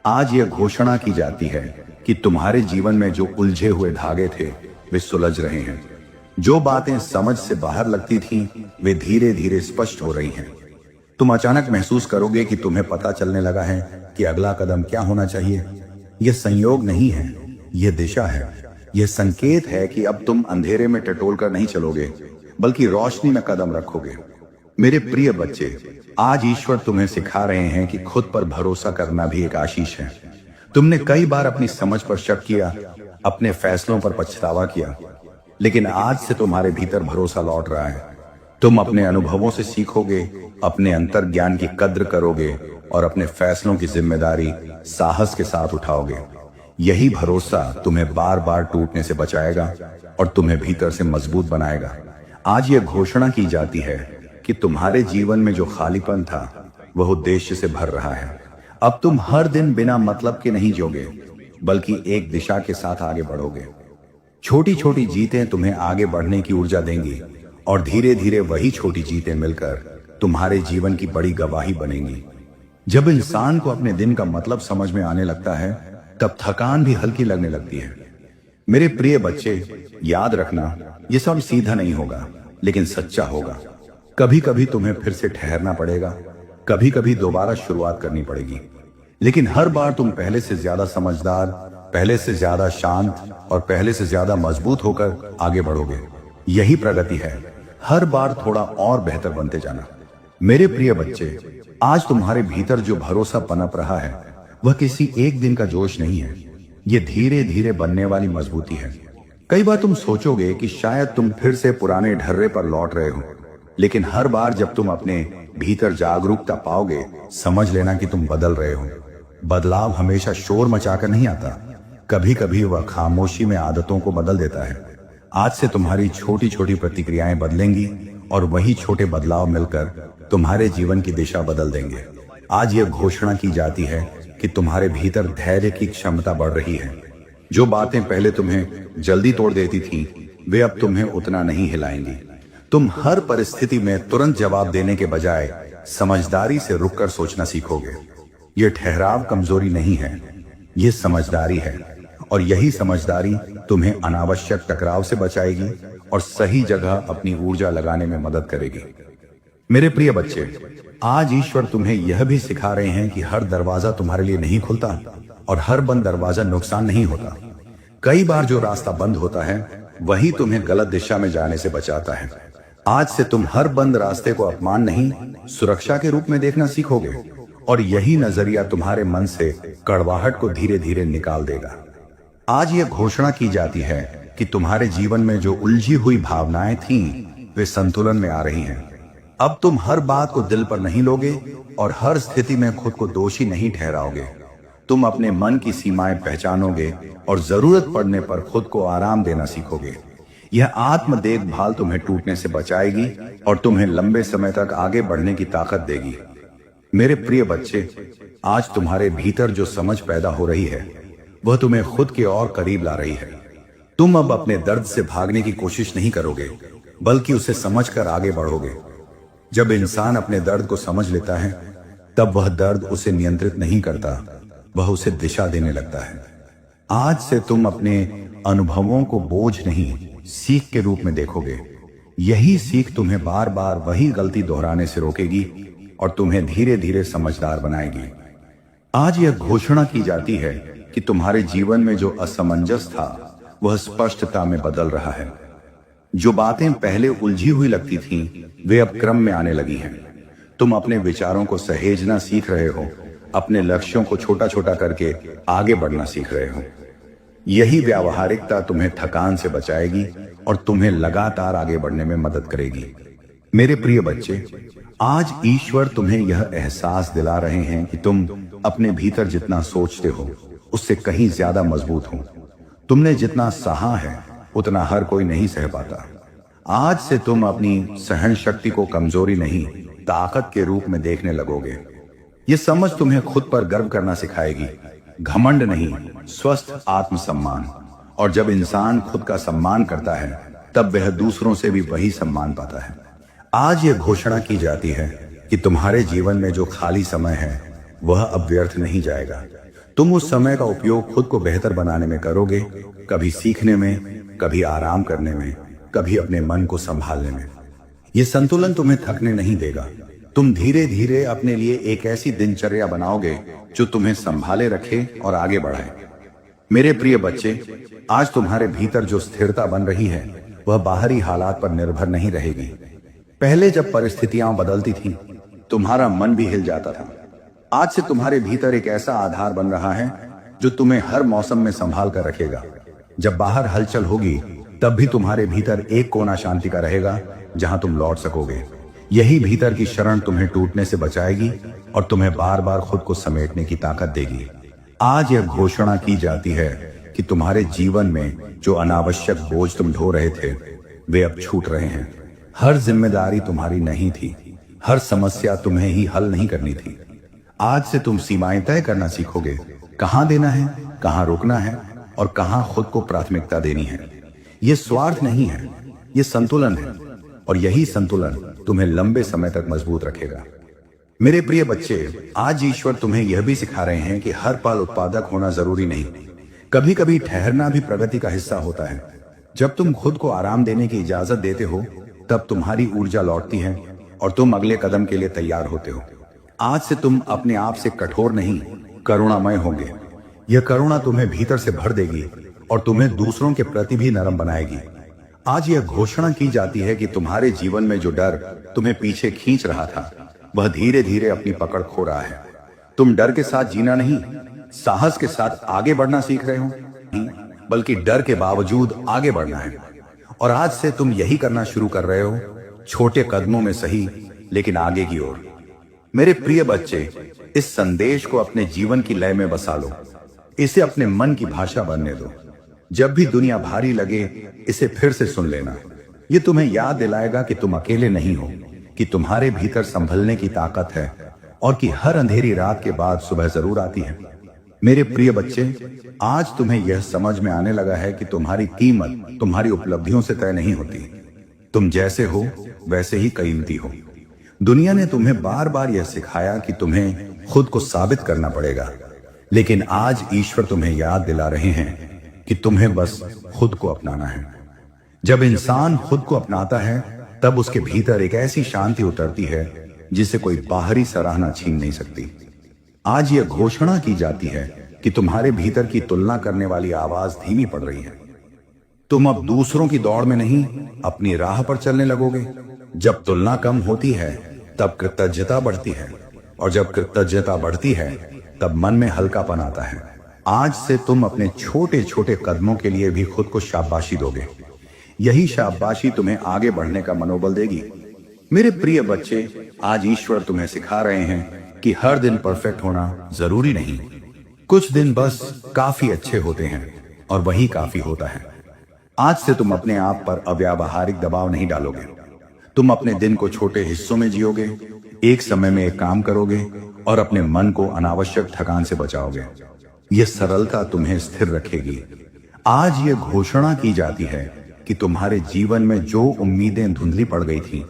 आज यह घोषणा की जाती है कि तुम्हारे जीवन में जो उलझे हुए धागे थे वे सुलझ रहे हैं। जो बातें समझ से बाहर लगती थीं वे धीरे धीरे स्पष्ट हो रही हैं। तुम अचानक महसूस करोगे कि तुम्हें पता चलने लगा है कि अगला कदम क्या होना चाहिए। यह संयोग नहीं है, यह दिशा है। यह संकेत है कि अब तुम अंधेरे में टटोल कर नहीं चलोगे, बल्कि रोशनी में कदम रखोगे। मेरे प्रिय बच्चे, आज ईश्वर तुम्हें सिखा रहे हैं कि खुद पर भरोसा करना भी एक आशीष है। तुमने कई बार अपनी समझ पर शक किया, अपने फैसलों पर पछतावा किया, लेकिन आज से तुम्हारे भीतर भरोसा लौट रहा है। तुम अपने अनुभवों से सीखोगे, अपने अंतर ज्ञान की कद्र करोगे और अपने फैसलों की जिम्मेदारी साहस के साथ उठाओगे। यही भरोसा तुम्हें बार बार टूटने से बचाएगा और तुम्हें भीतर से मजबूत बनाएगा। आज यह घोषणा की जाती है कि तुम्हारे जीवन में जो खालीपन था वह उद्देश्य से भर रहा है। अब तुम हर दिन बिना मतलब के नहीं जोगे, बल्कि एक दिशा के साथ आगे बढ़ोगे। छोटी छोटी जीतें तुम्हें आगे बढ़ने की ऊर्जा देंगी और धीरे धीरे वही छोटी जीतें मिलकर तुम्हारे जीवन की बड़ी गवाही बनेंगी। जब इंसान को अपने दिन का मतलब समझ में आने लगता है तब थकान भी हल्की लगने लगती है। मेरे प्रिय बच्चे, याद रखना, यह सब सीधा नहीं होगा, लेकिन सच्चा होगा। कभी कभी तुम्हें फिर से ठहरना पड़ेगा, कभी कभी दोबारा शुरुआत करनी पड़ेगी, लेकिन हर बार तुम पहले से ज्यादा समझदार, पहले से ज्यादा शांत और पहले से ज्यादा मजबूत होकर आगे बढ़ोगे। यही प्रगति है, हर बार थोड़ा और बेहतर बनते जाना। मेरे प्रिय बच्चे, आज तुम्हारे भीतर जो भरोसा पनप रहा है वह किसी एक दिन का जोश नहीं है, यह धीरे धीरे बनने वाली मजबूती है। कई बार तुम सोचोगे कि शायद तुम फिर से पुराने ढर्रे पर लौट रहे हो, लेकिन हर बार जब तुम अपने भीतर जागरूकता पाओगे, समझ लेना कि तुम बदल रहे हो। बदलाव हमेशा शोर मचाकर नहीं आता, कभी कभी वह खामोशी में आदतों को बदल देता है। आज से तुम्हारी छोटी छोटी प्रतिक्रियाएं बदलेंगी और वही छोटे बदलाव मिलकर तुम्हारे जीवन की दिशा बदल देंगे। आज यह घोषणा की जाती है कि तुम्हारे भीतर धैर्य की क्षमता बढ़ रही है। जो बातें पहले तुम्हें जल्दी तोड़ देती थीं, वे अब तुम्हें उतना नहीं हिलाएंगी। तुम हर परिस्थिति में तुरंत जवाब देने के बजाय समझदारी से रुककर सोचना सीखोगे। यह ठहराव कमजोरी नहीं है, यह समझदारी है। और यही समझदारी तुम्हें अनावश्यक टकराव से बचाएगी और सही जगह अपनी ऊर्जा लगाने में मदद करेगी। मेरे प्रिय बच्चे, आज ईश्वर तुम्हें यह भी सिखा रहे हैं कि हर दरवाजा तुम्हारे लिए नहीं खुलता और हर बंद दरवाजा नुकसान नहीं होता। कई बार जो रास्ता बंद होता है वही तुम्हें गलत दिशा में जाने से बचाता है। आज से तुम हर बंद रास्ते को अपमान नहीं, सुरक्षा के रूप में देखना सीखोगे और यही नजरिया तुम्हारे मन से कड़वाहट को धीरे धीरे निकाल देगा। आज यह घोषणा की जाती है कि तुम्हारे जीवन में जो उलझी हुई भावनाएं थीं, वे संतुलन में आ रही हैं। अब तुम हर बात को दिल पर नहीं लोगे और हर स्थिति में खुद को दोषी नहीं ठहराओगे। तुम अपने मन की सीमाएं पहचानोगे और जरूरत पड़ने पर खुद को आराम देना सीखोगे। यह आत्म देखभाल तुम्हें टूटने से बचाएगी और तुम्हें लंबे समय तक आगे बढ़ने की ताकत देगी। मेरे प्रिय बच्चे, आज तुम्हारे भीतर जो समझ पैदा हो रही है वह तुम्हें खुद के और करीब ला रही है। तुम अब अपने दर्द से भागने की कोशिश नहीं करोगे, बल्कि उसे समझकर आगे बढ़ोगे। जब इंसान अपने दर्द को समझ लेता है, तब वह दर्द उसे नियंत्रित नहीं करता, वह उसे दिशा देने लगता है। आज से तुम अपने अनुभवों को बोझ नहीं, सीख के रूप में देखोगे। यही सीख तुम्हें बार बार वही गलती दोहराने से रोकेगी और तुम्हें धीरे धीरे समझदार बनाएगी। आज यह घोषणा की जाती है कि तुम्हारे जीवन में जो असमंजस था वह स्पष्टता में बदल रहा है। जो बातें पहले उलझी हुई लगती थीं, वे अब क्रम में आने लगी हैं। तुम अपने विचारों को सहेजना सीख रहे हो, अपने लक्ष्यों को छोटा छोटा करके आगे बढ़ना सीख रहे हो। यही व्यावहारिकता तुम्हें थकान से बचाएगी और तुम्हें लगातार आगे बढ़ने में मदद करेगी। मेरे प्रिय बच्चे, आज ईश्वर तुम्हें यह एहसास दिला रहे हैं कि तुम अपने भीतर जितना सोचते हो उससे कहीं ज्यादा मजबूत हो। तुमने जितना सहा है उतना हर कोई नहीं सह पाता। आज से तुम अपनी सहन शक्ति को कमजोरी नहीं, ताकत के रूप में देखने लगोगे। ये समझ तुम्हें खुद पर गर्व करना सिखाएगी, घमंड नहीं, स्वस्थ आत्मसम्मान। और जब इंसान खुद का सम्मान करता है, तब वह दूसरों से भी वही सम्मान पाता है। आज यह घोषणा की जाती है कि तुम्हारे जीवन में जो खाली समय है वह अब व्यर्थ नहीं जाएगा। तुम उस समय का उपयोग खुद को बेहतर बनाने में करोगे, कभी सीखने में, कभी आराम करने में, कभी अपने मन को संभालने में। यह संतुलन तुम्हें थकने नहीं देगा। तुम धीरे धीरे अपने लिए एक ऐसी दिनचर्या बनाओगे जो तुम्हें संभाले रखे और आगे बढ़ाए। मेरे प्रिय बच्चे, आज तुम्हारे भीतर जो स्थिरता बन रही है वह बाहरी हालात पर निर्भर नहीं रहेगी। पहले जब परिस्थितियां बदलती थीं, तुम्हारा मन भी हिल जाता था। आज से तुम्हारे भीतर एक ऐसा आधार बन रहा है जो तुम्हें हर मौसम में संभाल कर रखेगा। जब बाहर हलचल होगी, तब भी तुम्हारे भीतर एक कोना शांति का रहेगा जहां तुम लौट सकोगे। यही भीतर की शरण तुम्हें टूटने से बचाएगी और तुम्हें बार बार खुद को समेटने की ताकत देगी। आज यह घोषणा की जाती है कि तुम्हारे जीवन में जो अनावश्यक बोझ तुम ढो रहे थे, वे अब छूट रहे हैं। हर जिम्मेदारी तुम्हारी नहीं थी, हर समस्या तुम्हें ही हल नहीं करनी थी। आज से तुम सीमाएं तय करना सीखोगे, कहां देना है, कहां रोकना है और कहां खुद को प्राथमिकता देनी है। यह स्वार्थ नहीं है, यह संतुलन है और यही संतुलन तुम्हें लंबे समय तक मजबूत रखेगा। मेरे प्रिय बच्चे, आज ईश्वर तुम्हें यह भी सिखा रहे हैं कि हर पल उत्पादक होना जरूरी नहीं। कभी कभी ठहरना भी प्रगति का हिस्सा होता है। जब तुम खुद को आराम देने की इजाजत देते हो, तब तुम्हारी ऊर्जा लौटती है और तुम अगले कदम के लिए तैयार होते हो। आज से तुम अपने आप से कठोर नहीं, करुणामय होंगे। यह करुणा तुम्हें भीतर से भर देगी और तुम्हें दूसरों के प्रति भी नरम बनाएगी। आज यह घोषणा की जाती है कि तुम्हारे जीवन में जो डर तुम्हें पीछे खींच रहा था, वह धीरे धीरे अपनी पकड़ खो रहा है। तुम डर के साथ जीना नहीं, साहस के साथ आगे बढ़ना सीख रहे हो, बल्कि डर के बावजूद आगे बढ़ना है। और आज से तुम यही करना शुरू कर रहे हो, छोटे कदमों में सही, लेकिन आगे की ओर। मेरे प्रिय बच्चे, इस संदेश को अपने जीवन की लय में बसा लो। इसे अपने मन की भाषा बनने दो। जब भी दुनिया भारी लगे, इसे फिर से सुन लेना। ये तुम्हें याद दिलाएगा कि तुम अकेले नहीं हो, कि तुम्हारे भीतर संभलने की ताकत है और कि हर अंधेरी रात के बाद सुबह जरूर आती है। मेरे प्रिय बच्चे, आज तुम्हें यह समझ में आने लगा है कि तुम्हारी कीमत तुम्हारी उपलब्धियों से तय नहीं होती। तुम जैसे हो वैसे ही कीमती हो। दुनिया ने तुम्हें बार बार यह सिखाया कि तुम्हें खुद को साबित करना पड़ेगा, लेकिन आज ईश्वर तुम्हें याद दिला रहे हैं कि तुम्हें बस खुद को अपनाना है। जब इंसान खुद को अपनाता है तब उसके भीतर एक ऐसी शांति उतरती है जिसे कोई बाहरी सराहना छीन नहीं सकती। आज यह घोषणा की जाती है कि तुम्हारे भीतर की तुलना करने वाली आवाज धीमी पड़ रही है। तुम अब दूसरों की दौड़ में नहीं, अपनी राह पर चलने लगोगे। जब तुलना कम होती है तब कृतज्ञता बढ़ती है, और जब कृतज्ञता बढ़ती है तब मन में हल्कापन आता है। आज से तुम अपने छोटे छोटे कदमों के लिए भी खुद को शाबाशी दोगे। यही शाबाशी तुम्हें आगे बढ़ने का मनोबल देगी। मेरे प्रिय बच्चे, आज ईश्वर तुम्हें सिखा रहे हैं कि हर दिन परफेक्ट होना जरूरी नहीं। कुछ दिन बस काफी अच्छे होते हैं और वही काफी होता है। आज से तुम अपने आप पर अव्यावहारिक दबाव नहीं डालोगे। तुम अपने दिन को छोटे हिस्सों में जियोगे, एक समय में एक काम करोगे और अपने मन को अनावश्यक थकान से बचाओगे। यह सरलता तुम्हें स्थिर रखेगी। आज यह घोषणा की जाती है कि तुम्हारे जीवन में जो उम्मीदें धुंधली पड़ गई थीं,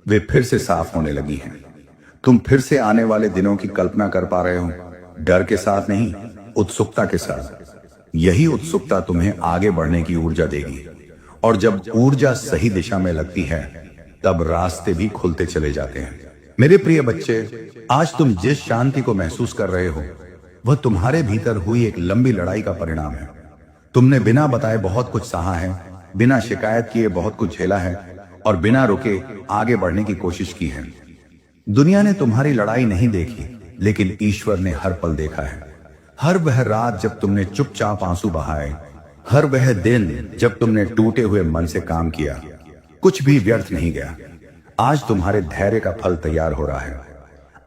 वे फिर से साफ होने लगी हैं। तुम फिर से आने वाले दिनों की कल्पना कर पा रहे हो, डर के साथ नहीं, उत्सुकता के साथ। यही उत्सुकता तुम्हें आगे बढ़ने की ऊर्जा देगी, और जब ऊर्जा सही दिशा में लगती है तब रास्ते भी खुलते चले जाते हैं। मेरे प्रिय बच्चे, आज तुम जिस शांति को महसूस कर रहे हो वह तुम्हारे भीतर हुई एक लंबी लड़ाई का परिणाम है। तुमने बिना बताए बहुत कुछ सहा है, बिना शिकायत किए बहुत कुछ झेला है, और बिना रुके आगे बढ़ने की कोशिश की है। दुनिया ने तुम्हारी लड़ाई नहीं देखी, लेकिन ईश्वर ने हर पल देखा है। हर वह रात जब तुमने चुपचाप आंसू बहाए, हर वह दिन जब तुमने टूटे हुए मन से काम किया, कुछ भी व्यर्थ नहीं गया। आज तुम्हारे धैर्य का फल तैयार हो रहा है।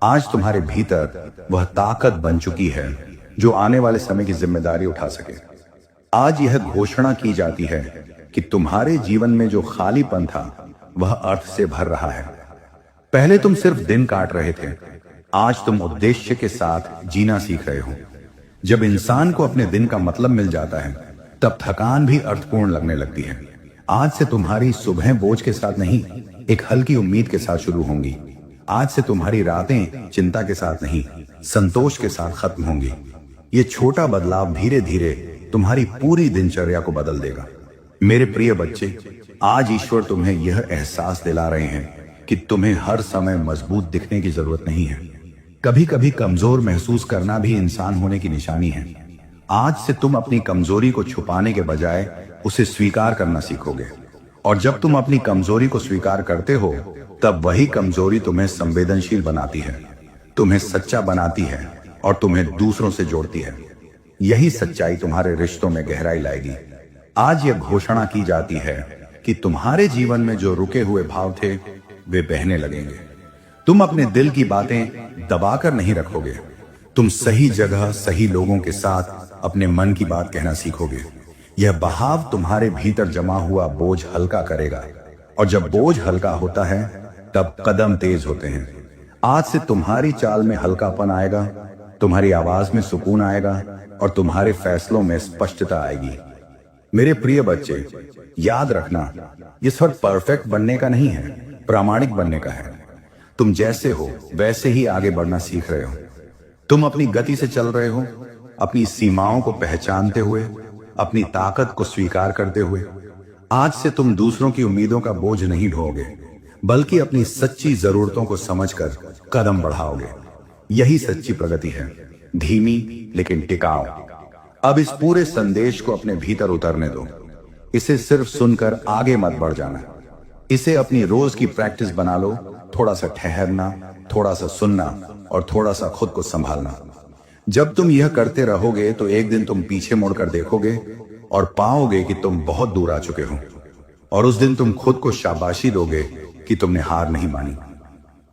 आज तुम्हारे भीतर वह ताकत बन चुकी है जो आने वाले समय की जिम्मेदारी उठा सके। आज यह घोषणा की जाती है कि तुम्हारे जीवन में जो खालीपन था वह अर्थ से भर रहा है। पहले तुम सिर्फ दिन काट रहे थे, आज तुम उद्देश्य के साथ जीना सीख रहे हो। जब इंसान को अपने दिन का मतलब मिल जाता है तब थकान भी अर्थपूर्ण लगने लगती है। आज से तुम्हारी सुबह बोझ के साथ नहीं, एक हल्की उम्मीद के साथ शुरू होंगी। आज से तुम्हारी रातें चिंता के साथ नहीं, संतोष के साथ खत्म होंगी। ये छोटा बदलाव धीरे धीरे तुम्हारी पूरी दिनचर्या को बदल देगा। मेरे प्रिय बच्चे, आज ईश्वर तुम्हें यह एहसास दिला रहे हैं कि तुम्हें हर समय मजबूत दिखने की जरूरत नहीं है। कभी कभी कमजोर महसूस करना भी इंसान होने की निशानी है। आज से तुम अपनी कमजोरी को छुपाने के बजाय उसे स्वीकार करना सीखोगे, और जब तुम अपनी कमजोरी को स्वीकार करते हो तब वही कमजोरी तुम्हें संवेदनशील बनाती है, तुम्हें सच्चा बनाती है और तुम्हें दूसरों से जोड़ती है। यही सच्चाई तुम्हारे रिश्तों में गहराई लाएगी। आज यह घोषणा की जाती है कि तुम्हारे जीवन में जो रुके हुए भाव थे वे बहने लगेंगे। तुम अपने दिल की बातें दबाकर नहीं रखोगे। तुम सही जगह सही लोगों के साथ अपने मन की बात कहना सीखोगे। यह बहाव तुम्हारे भीतर जमा हुआ बोझ हल्का करेगा, और जब बोझ हल्का होता है तब कदम तेज होते हैं। आज से तुम्हारी चाल में हल्कापन आएगा, तुम्हारी आवाज में सुकून आएगा और तुम्हारे फैसलों में स्पष्टता आएगी। मेरे प्रिय बच्चे, याद रखना, ये सिर्फ परफेक्ट बनने का नहीं है, प्रामाणिक बनने का है। तुम जैसे हो वैसे ही आगे बढ़ना सीख रहे हो। तुम अपनी गति से चल रहे हो, अपनी सीमाओं को पहचानते हुए, अपनी ताकत को स्वीकार करते हुए। आज से तुम दूसरों की उम्मीदों का बोझ नहीं ढोओगे, बल्कि अपनी सच्ची जरूरतों को समझकर कदम बढ़ाओगे। यही सच्ची प्रगति है, धीमी लेकिन टिकाऊ। अब इस पूरे संदेश को अपने भीतर उतरने दो। इसे सिर्फ सुनकर आगे मत बढ़ जाना, इसे अपनी रोज की प्रैक्टिस बना लो। थोड़ा सा ठहरना, थोड़ा सा सुनना और थोड़ा सा खुद को संभालना। जब तुम यह करते रहोगे तो एक दिन तुम पीछे मुड़कर देखोगे और पाओगे कि तुम बहुत दूर आ चुके हो, और उस दिन तुम खुद को शाबाशी दोगे कि तुमने हार नहीं मानी।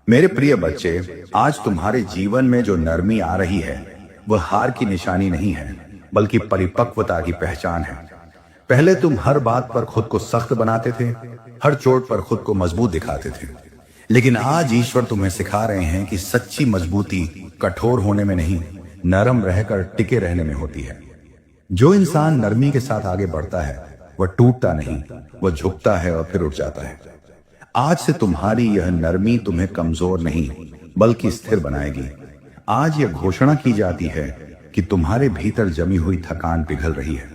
मेरे प्रिय बच्चे, आज तुम्हारे जीवन में जो नरमी आ रही है वह हार की निशानी नहीं है, बल्कि परिपक्वता की पहचान है। पहले तुम हर बात पर खुद को सख्त बनाते थे, हर चोट पर खुद को मजबूत दिखाते थे, लेकिन आज ईश्वर तुम्हें सिखा रहे हैं कि सच्ची मजबूती कठोर होने में नहीं, नरम रहकर टिके रहने में होती है। जो इंसान नरमी के साथ आगे बढ़ता है वह टूटता नहीं, वह झुकता है और फिर उठ जाता है। आज से तुम्हारी यह नरमी तुम्हें कमजोर नहीं बल्कि स्थिर बनाएगी। आज यह घोषणा की जाती है कि तुम्हारे भीतर जमी हुई थकान पिघल रही है,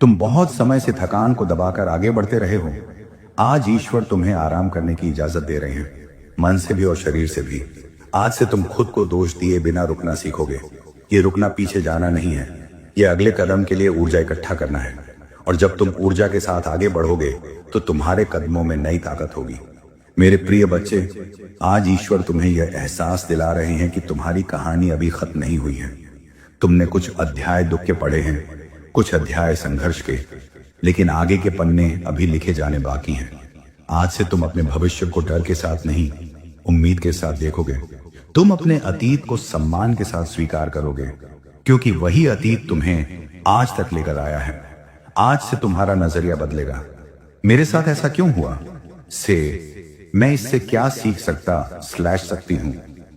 तुम बहुत समय से थकान को दबाकर आगे बढ़ते रहे हो। आज ईश्वर तुम्हें आराम करने की इजाजत दे रहे हैं, मन से भी और शरीर से भी। आज से तुम खुद को दोष दिए बिना रुकना सीखोगे। ये रुकना पीछे जाना नहीं है, ये अगले कदम के लिए ऊर्जा इकट्ठा करना है। और जब तुम ऊर्जा के साथ आगे बढ़ोगे तो तुम्हारे कदमों में नई ताकत होगी। मेरे प्रिय बच्चे, आज ईश्वर तुम्हें यह एहसास दिला रहे हैं कि तुम्हारी कहानी अभी खत्म नहीं हुई है। तुमने कुछ अध्याय दुख के पढ़े हैं, कुछ अध्याय संघर्ष के, लेकिन आगे के पन्ने अभी लिखे जाने बाकी हैं। आज से तुम अपने भविष्य को डर के साथ नहीं, उम्मीद के साथ देखोगे। तुम अपने अतीत को सम्मान के साथ स्वीकार करोगे, क्योंकि वही अतीत तुम्हें आज तक लेकर आया है। आज से तुम्हारा नजरिया बदलेगा। मेरे साथ ऐसा क्यों हुआ से मैं इससे क्या सीख सकती हूं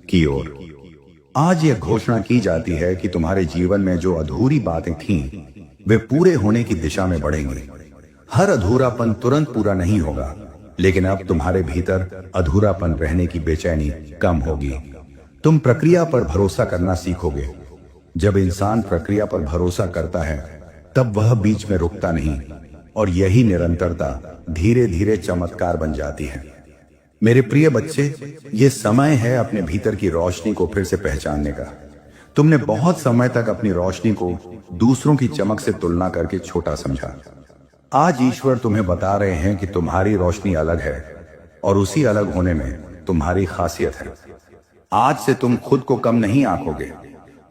की ओर। आज यह घोषणा की जाती है कि तुम्हारे जीवन में जो अधूरी बातें थीं, वे पूरे होने की दिशा में बढ़ेंगे। हर अधूरापन तुरंत पूरा नहीं होगा, लेकिन अब तुम्हारे भीतर अधूरापन रहने की बेचैनी कम होगी। तुम प्रक्रिया पर भरोसा करना सीखोगे। जब इंसान प्रक्रिया पर भरोसा करता है, तब वह बीच में रुकता नहीं, और यही निरंतरता धीरे धीरे चमत्कार बन जाती है। मेरे प्रिय बच्चे, ये समय है अपने भीतर की रोशनी को फिर से पहचानने का। तुमने बहुत समय तक अपनी रोशनी को दूसरों की चमक से तुलना करके छोटा समझा। आज ईश्वर तुम्हें बता रहे हैं कि तुम्हारी रोशनी अलग है, और उसी अलग होने में तुम्हारी खासियत है। आज से तुम खुद को कम नहीं आंकोगे,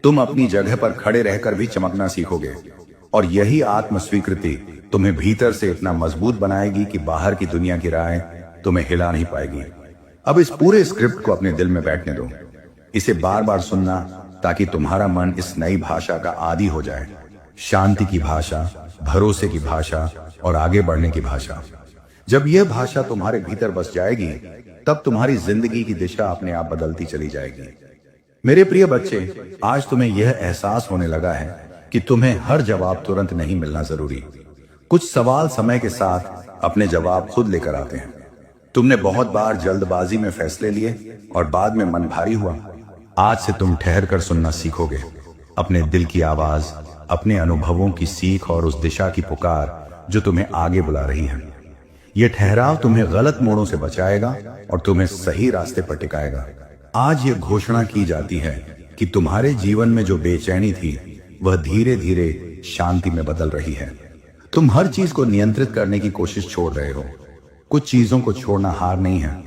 तुम अपनी जगह पर खड़े रहकर भी चमकना सीखोगे। और यही आत्म स्वीकृति तुम्हें भीतर से इतना मजबूत बनाएगी कि बाहर की दुनिया की राय तुम्हें हिला नहीं पाएगी। अब इस पूरे स्क्रिप्ट को अपने दिल में बैठने दो। इसे बार बार सुनना, ताकि तुम्हारा मन इस नई भाषा का आदी हो जाए। शांति की भाषा, भरोसे की भाषा और आगे बढ़ने की भाषा। जब यह भाषा तुम्हारे भीतर बस जाएगी, तब तुम्हारी जिंदगी की दिशा अपने आप बदलती चली जाएगी। मेरे प्रिय बच्चे, आज तुम्हें यह एहसास होने लगा है कि तुम्हें हर जवाब तुरंत नहीं मिलना जरूरी। कुछ सवाल समय के साथ अपने जवाब खुद लेकर आते हैं। तुमने बहुत बार जल्दबाजी में फैसले लिए और बाद में मन भारी हुआ। आज से तुम ठहर कर सुनना सीखोगे, अपने दिल की आवाज, अपने अनुभवों की सीख और उस दिशा की पुकार जो तुम्हें आगे बुला रही है। यह ठहराव तुम्हें गलत मोड़ों से बचाएगा और तुम्हें सही रास्ते पर टिकाएगा। आज ये घोषणा की जाती है कि तुम्हारे जीवन में जो बेचैनी थी, वह धीरे धीरे शांति में बदल रही है। तुम हर चीज को नियंत्रित करने की कोशिश छोड़ रहे हो। कुछ चीजों को छोड़ना हार नहीं है,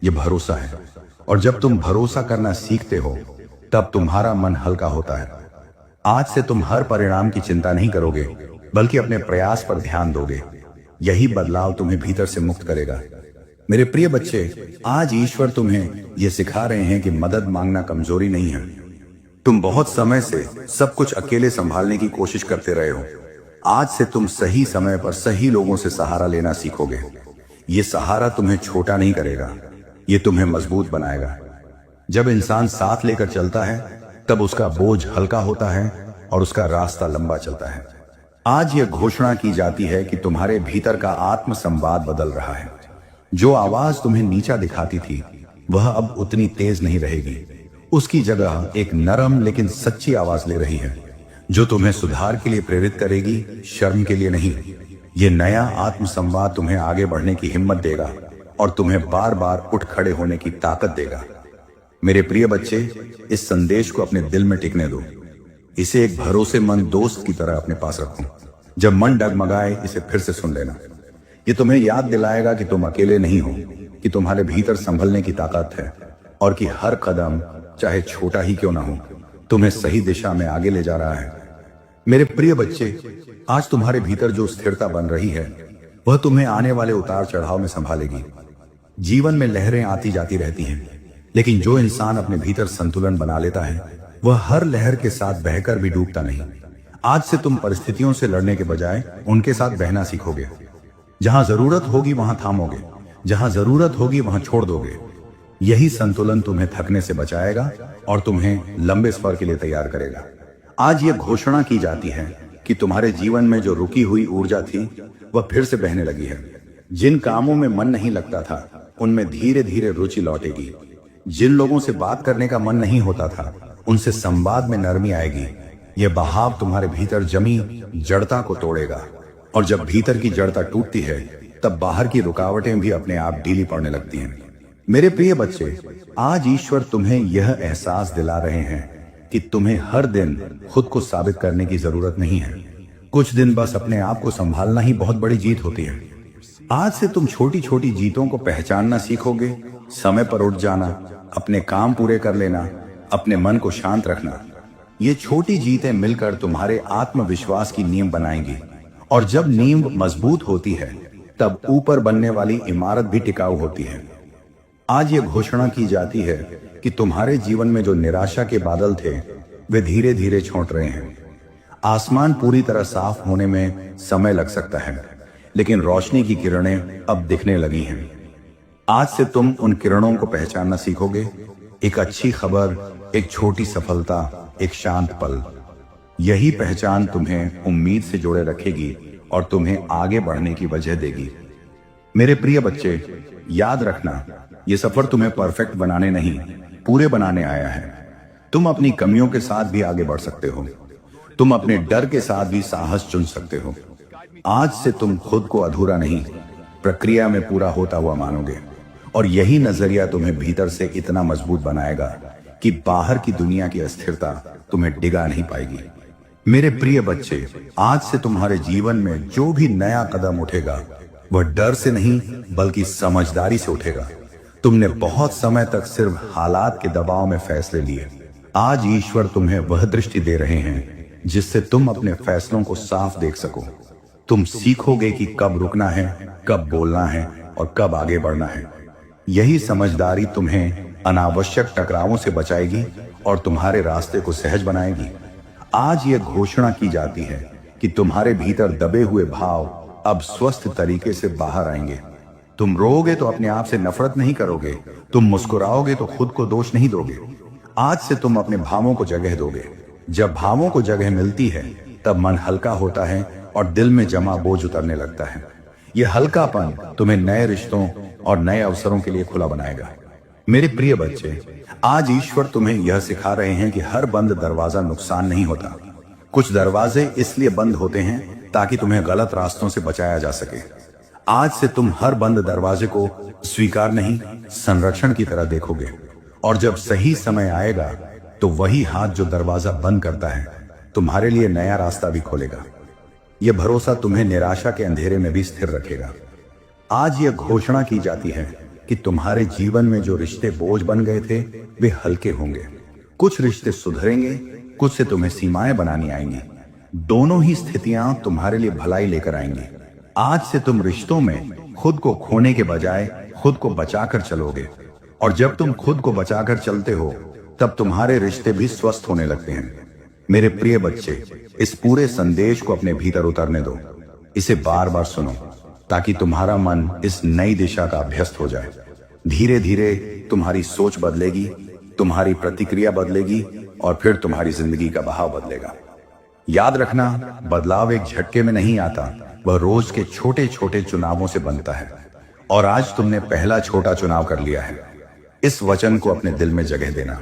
ये भरोसा है। और जब तुम भरोसा करना सीखते हो, तब तुम्हारा मन हल्का होता है। आज से तुम हर परिणाम की चिंता नहीं करोगे, बल्कि अपने प्रयास पर ध्यान दोगे। यही बदलाव तुम्हें भीतर से मुक्त करेगा। मेरे प्रिय बच्चे, आज ईश्वर तुम्हें यह सिखा रहे हैं कि मदद मांगना कमजोरी नहीं है। तुम बहुत समय से सब कुछ अकेले संभालने की कोशिश करते रहे हो। आज से तुम सही समय पर सही लोगों से सहारा लेना सीखोगे। ये सहारा तुम्हें छोटा नहीं करेगा, ये तुम्हें मजबूत बनाएगा। जब इंसान साथ लेकर चलता है, तब उसका बोझ हल्का होता है और उसका रास्ता लंबा चलता है। आज यह घोषणा की जाती है कि तुम्हारे भीतर का आत्म संवाद बदल रहा है। जो आवाज तुम्हें नीचा दिखाती थी, वह अब उतनी तेज नहीं रहेगी। उसकी जगह एक नरम लेकिन सच्ची आवाज ले रही है, जो तुम्हें सुधार के लिए प्रेरित करेगी, शर्म के लिए नहीं। ये नया आत्म संवाद तुम्हें आगे बढ़ने की हिम्मत देगा और तुम्हें बार बार उठ खड़े होने की ताकत देगा। मेरे प्रिय बच्चे, इस संदेश को अपने दिल में टिकने दो। इसे एक भरोसेमंद दोस्त की तरह अपने पास रखो। जब मन डगमगाए, इसे फिर से सुन लेना। ये तुम्हें याद दिलाएगा कि तुम अकेले नहीं हो, कि तुम्हारे भीतर संभलने की ताकत है, और कि हर कदम, चाहे छोटा ही क्यों ना हो, तुम्हें सही दिशा में आगे ले जा रहा है। मेरे प्रिय बच्चे, आज तुम्हारे भीतर जो स्थिरता बन रही है, वह तुम्हें आने वाले उतार चढ़ाव में संभालेगी। जीवन में लहरें आती जाती रहती हैं, लेकिन जो इंसान अपने भीतर संतुलन बना लेता है, वह हर लहर के साथ बहकर भी डूबता नहीं। आज से तुम परिस्थितियों से लड़ने के बजाय उनके साथ बहना सीखोगे। जहां जरूरत होगी वहां थामोगे, जहां जरूरत होगी वहां छोड़ दोगे। यही संतुलन तुम्हें थकने से बचाएगा और तुम्हें लंबे सफर के लिए तैयार करेगा। आज यह घोषणा की जाती है कि तुम्हारे जीवन में जो रुकी हुई ऊर्जा थी, वह फिर से बहने लगी है। जिन कामों में मन नहीं लगता था, उनमें धीरे धीरे रुचि लौटेगी। जिन लोगों से बात करने का मन नहीं होता था, उनसे संवाद में नरमी आएगी। यह बहाव तुम्हारे भीतर जमी जड़ता को तोड़ेगा और जब भीतर की जड़ता टूटती है तब बाहर की रुकावटें भी अपने आप ढीली पड़ने लगती हैं। मेरे प्रिय बच्चे, आज ईश्वर तुम्हें यह एहसास दिला रहे हैं कि तुम्हें हर दिन खुद को साबित करने की जरूरत नहीं है। कुछ दिन बस अपने आप को संभालना ही बहुत बड़ी जीत होती है। आज से तुम छोटी छोटी जीतों को पहचानना सीखोगे। समय पर उठ जाना, अपने काम पूरे कर लेना, अपने मन को शांत रखना। ये छोटी जीतें मिलकर तुम्हारे आत्मविश्वास की नींव बनाएंगी, और जब नींव मजबूत होती है तब ऊपर बनने वाली इमारत भी टिकाऊ होती है। आज ये घोषणा की जाती है कि तुम्हारे जीवन में जो निराशा के बादल थे वे धीरे धीरे छौंट रहे हैं। आसमान पूरी तरह साफ होने में समय लग सकता है, लेकिन रोशनी की किरणें अब दिखने लगी हैं। आज से तुम उन किरणों को पहचानना सीखोगे। एक अच्छी खबर, एक छोटी सफलता, एक शांत पल, यही पहचान तुम्हें उम्मीद से जोड़े रखेगी और तुम्हें आगे बढ़ने की वजह देगी। मेरे प्रिय बच्चे, याद रखना, ये सफर तुम्हें परफेक्ट बनाने नहीं, पूरे बनाने आया है। तुम अपनी कमियों के साथ भी आगे बढ़ सकते हो। तुम अपने डर के साथ भी साहस चुन सकते हो। आज से तुम खुद को अधूरा नहीं, प्रक्रिया में पूरा होता हुआ मानोगे, और यही नजरिया तुम्हें भीतर से इतना मजबूत बनाएगा कि बाहर की दुनिया की अस्थिरता तुम्हें डिगा नहीं पाएगी। मेरे प्रिय बच्चे, आज से तुम्हारे जीवन में जो भी नया कदम उठेगा वह डर से नहीं बल्कि समझदारी से उठेगा। तुमने बहुत समय तक सिर्फ हालात के दबाव में फैसले लिए। आज ईश्वर तुम्हें वह दृष्टि दे रहे हैं जिससे तुम अपने फैसलों को साफ देख सको। तुम सीखोगे कि कब रुकना है, कब बोलना है और कब आगे बढ़ना है। यही समझदारी तुम्हें अनावश्यक टकरावों से बचाएगी और तुम्हारे रास्ते को सहज बनाएगी। आज यह घोषणा की जाती है कि तुम्हारे भीतर दबे हुए भाव अब स्वस्थ तरीके से बाहर आएंगे। तुम रोओगे तो अपने आप से नफरत नहीं करोगे। तुम मुस्कुराओगे तो खुद को दोष नहीं दोगे। आज से तुम अपने भावों को जगह दोगे। जब भावों को जगह मिलती है तब मन हल्का होता है और दिल में जमा बोझ उतरने लगता है। यह हल्कापन तुम्हें नए रिश्तों और नए अवसरों के लिए खुला बनाएगा। मेरे प्रिय बच्चे, आज ईश्वर तुम्हें यह सिखा रहे हैं कि हर बंद दरवाजा नुकसान नहीं होता। कुछ दरवाजे इसलिए बंद होते हैं ताकि तुम्हें गलत रास्तों से बचाया जा सके। आज से तुम हर बंद दरवाजे को स्वीकार नहीं, संरक्षण की तरह देखोगे, और जब सही समय आएगा तो वही हाथ जो दरवाजा बंद करता है तुम्हारे लिए नया रास्ता भी खोलेगा। यह भरोसा तुम्हें निराशा के अंधेरे में भी स्थिर रखेगा। आज यह घोषणा की जाती है कि तुम्हारे जीवन में जो रिश्ते बोझ बन गए थे वे हल्के होंगे। कुछ रिश्ते सुधरेंगे, कुछ से तुम्हें सीमाएं बनानी आएंगी। दोनों ही स्थितियां तुम्हारे लिए भलाई लेकर आएंगी। आज से तुम रिश्तों में खुद को खोने के बजाय खुद को बचाकर चलोगे, और जब तुम खुद को बचाकर चलते हो तब तुम्हारे रिश्ते भी स्वस्थ होने लगते हैं। मेरे प्रिय बच्चे, इस पूरे संदेश को अपने भीतर उतरने दो। इसे बार बार सुनो ताकि तुम्हारा मन इस नई दिशा का अभ्यस्त हो जाए। धीरे धीरे तुम्हारी सोच बदलेगी, तुम्हारी प्रतिक्रिया बदलेगी और फिर तुम्हारी जिंदगी का बहाव बदलेगा। याद रखना, बदलाव एक झटके में नहीं आता, वह रोज के छोटे छोटे चुनावों से बनता है। और आज तुमने पहला छोटा चुनाव कर लिया है। इस वचन को अपने दिल में जगह देना।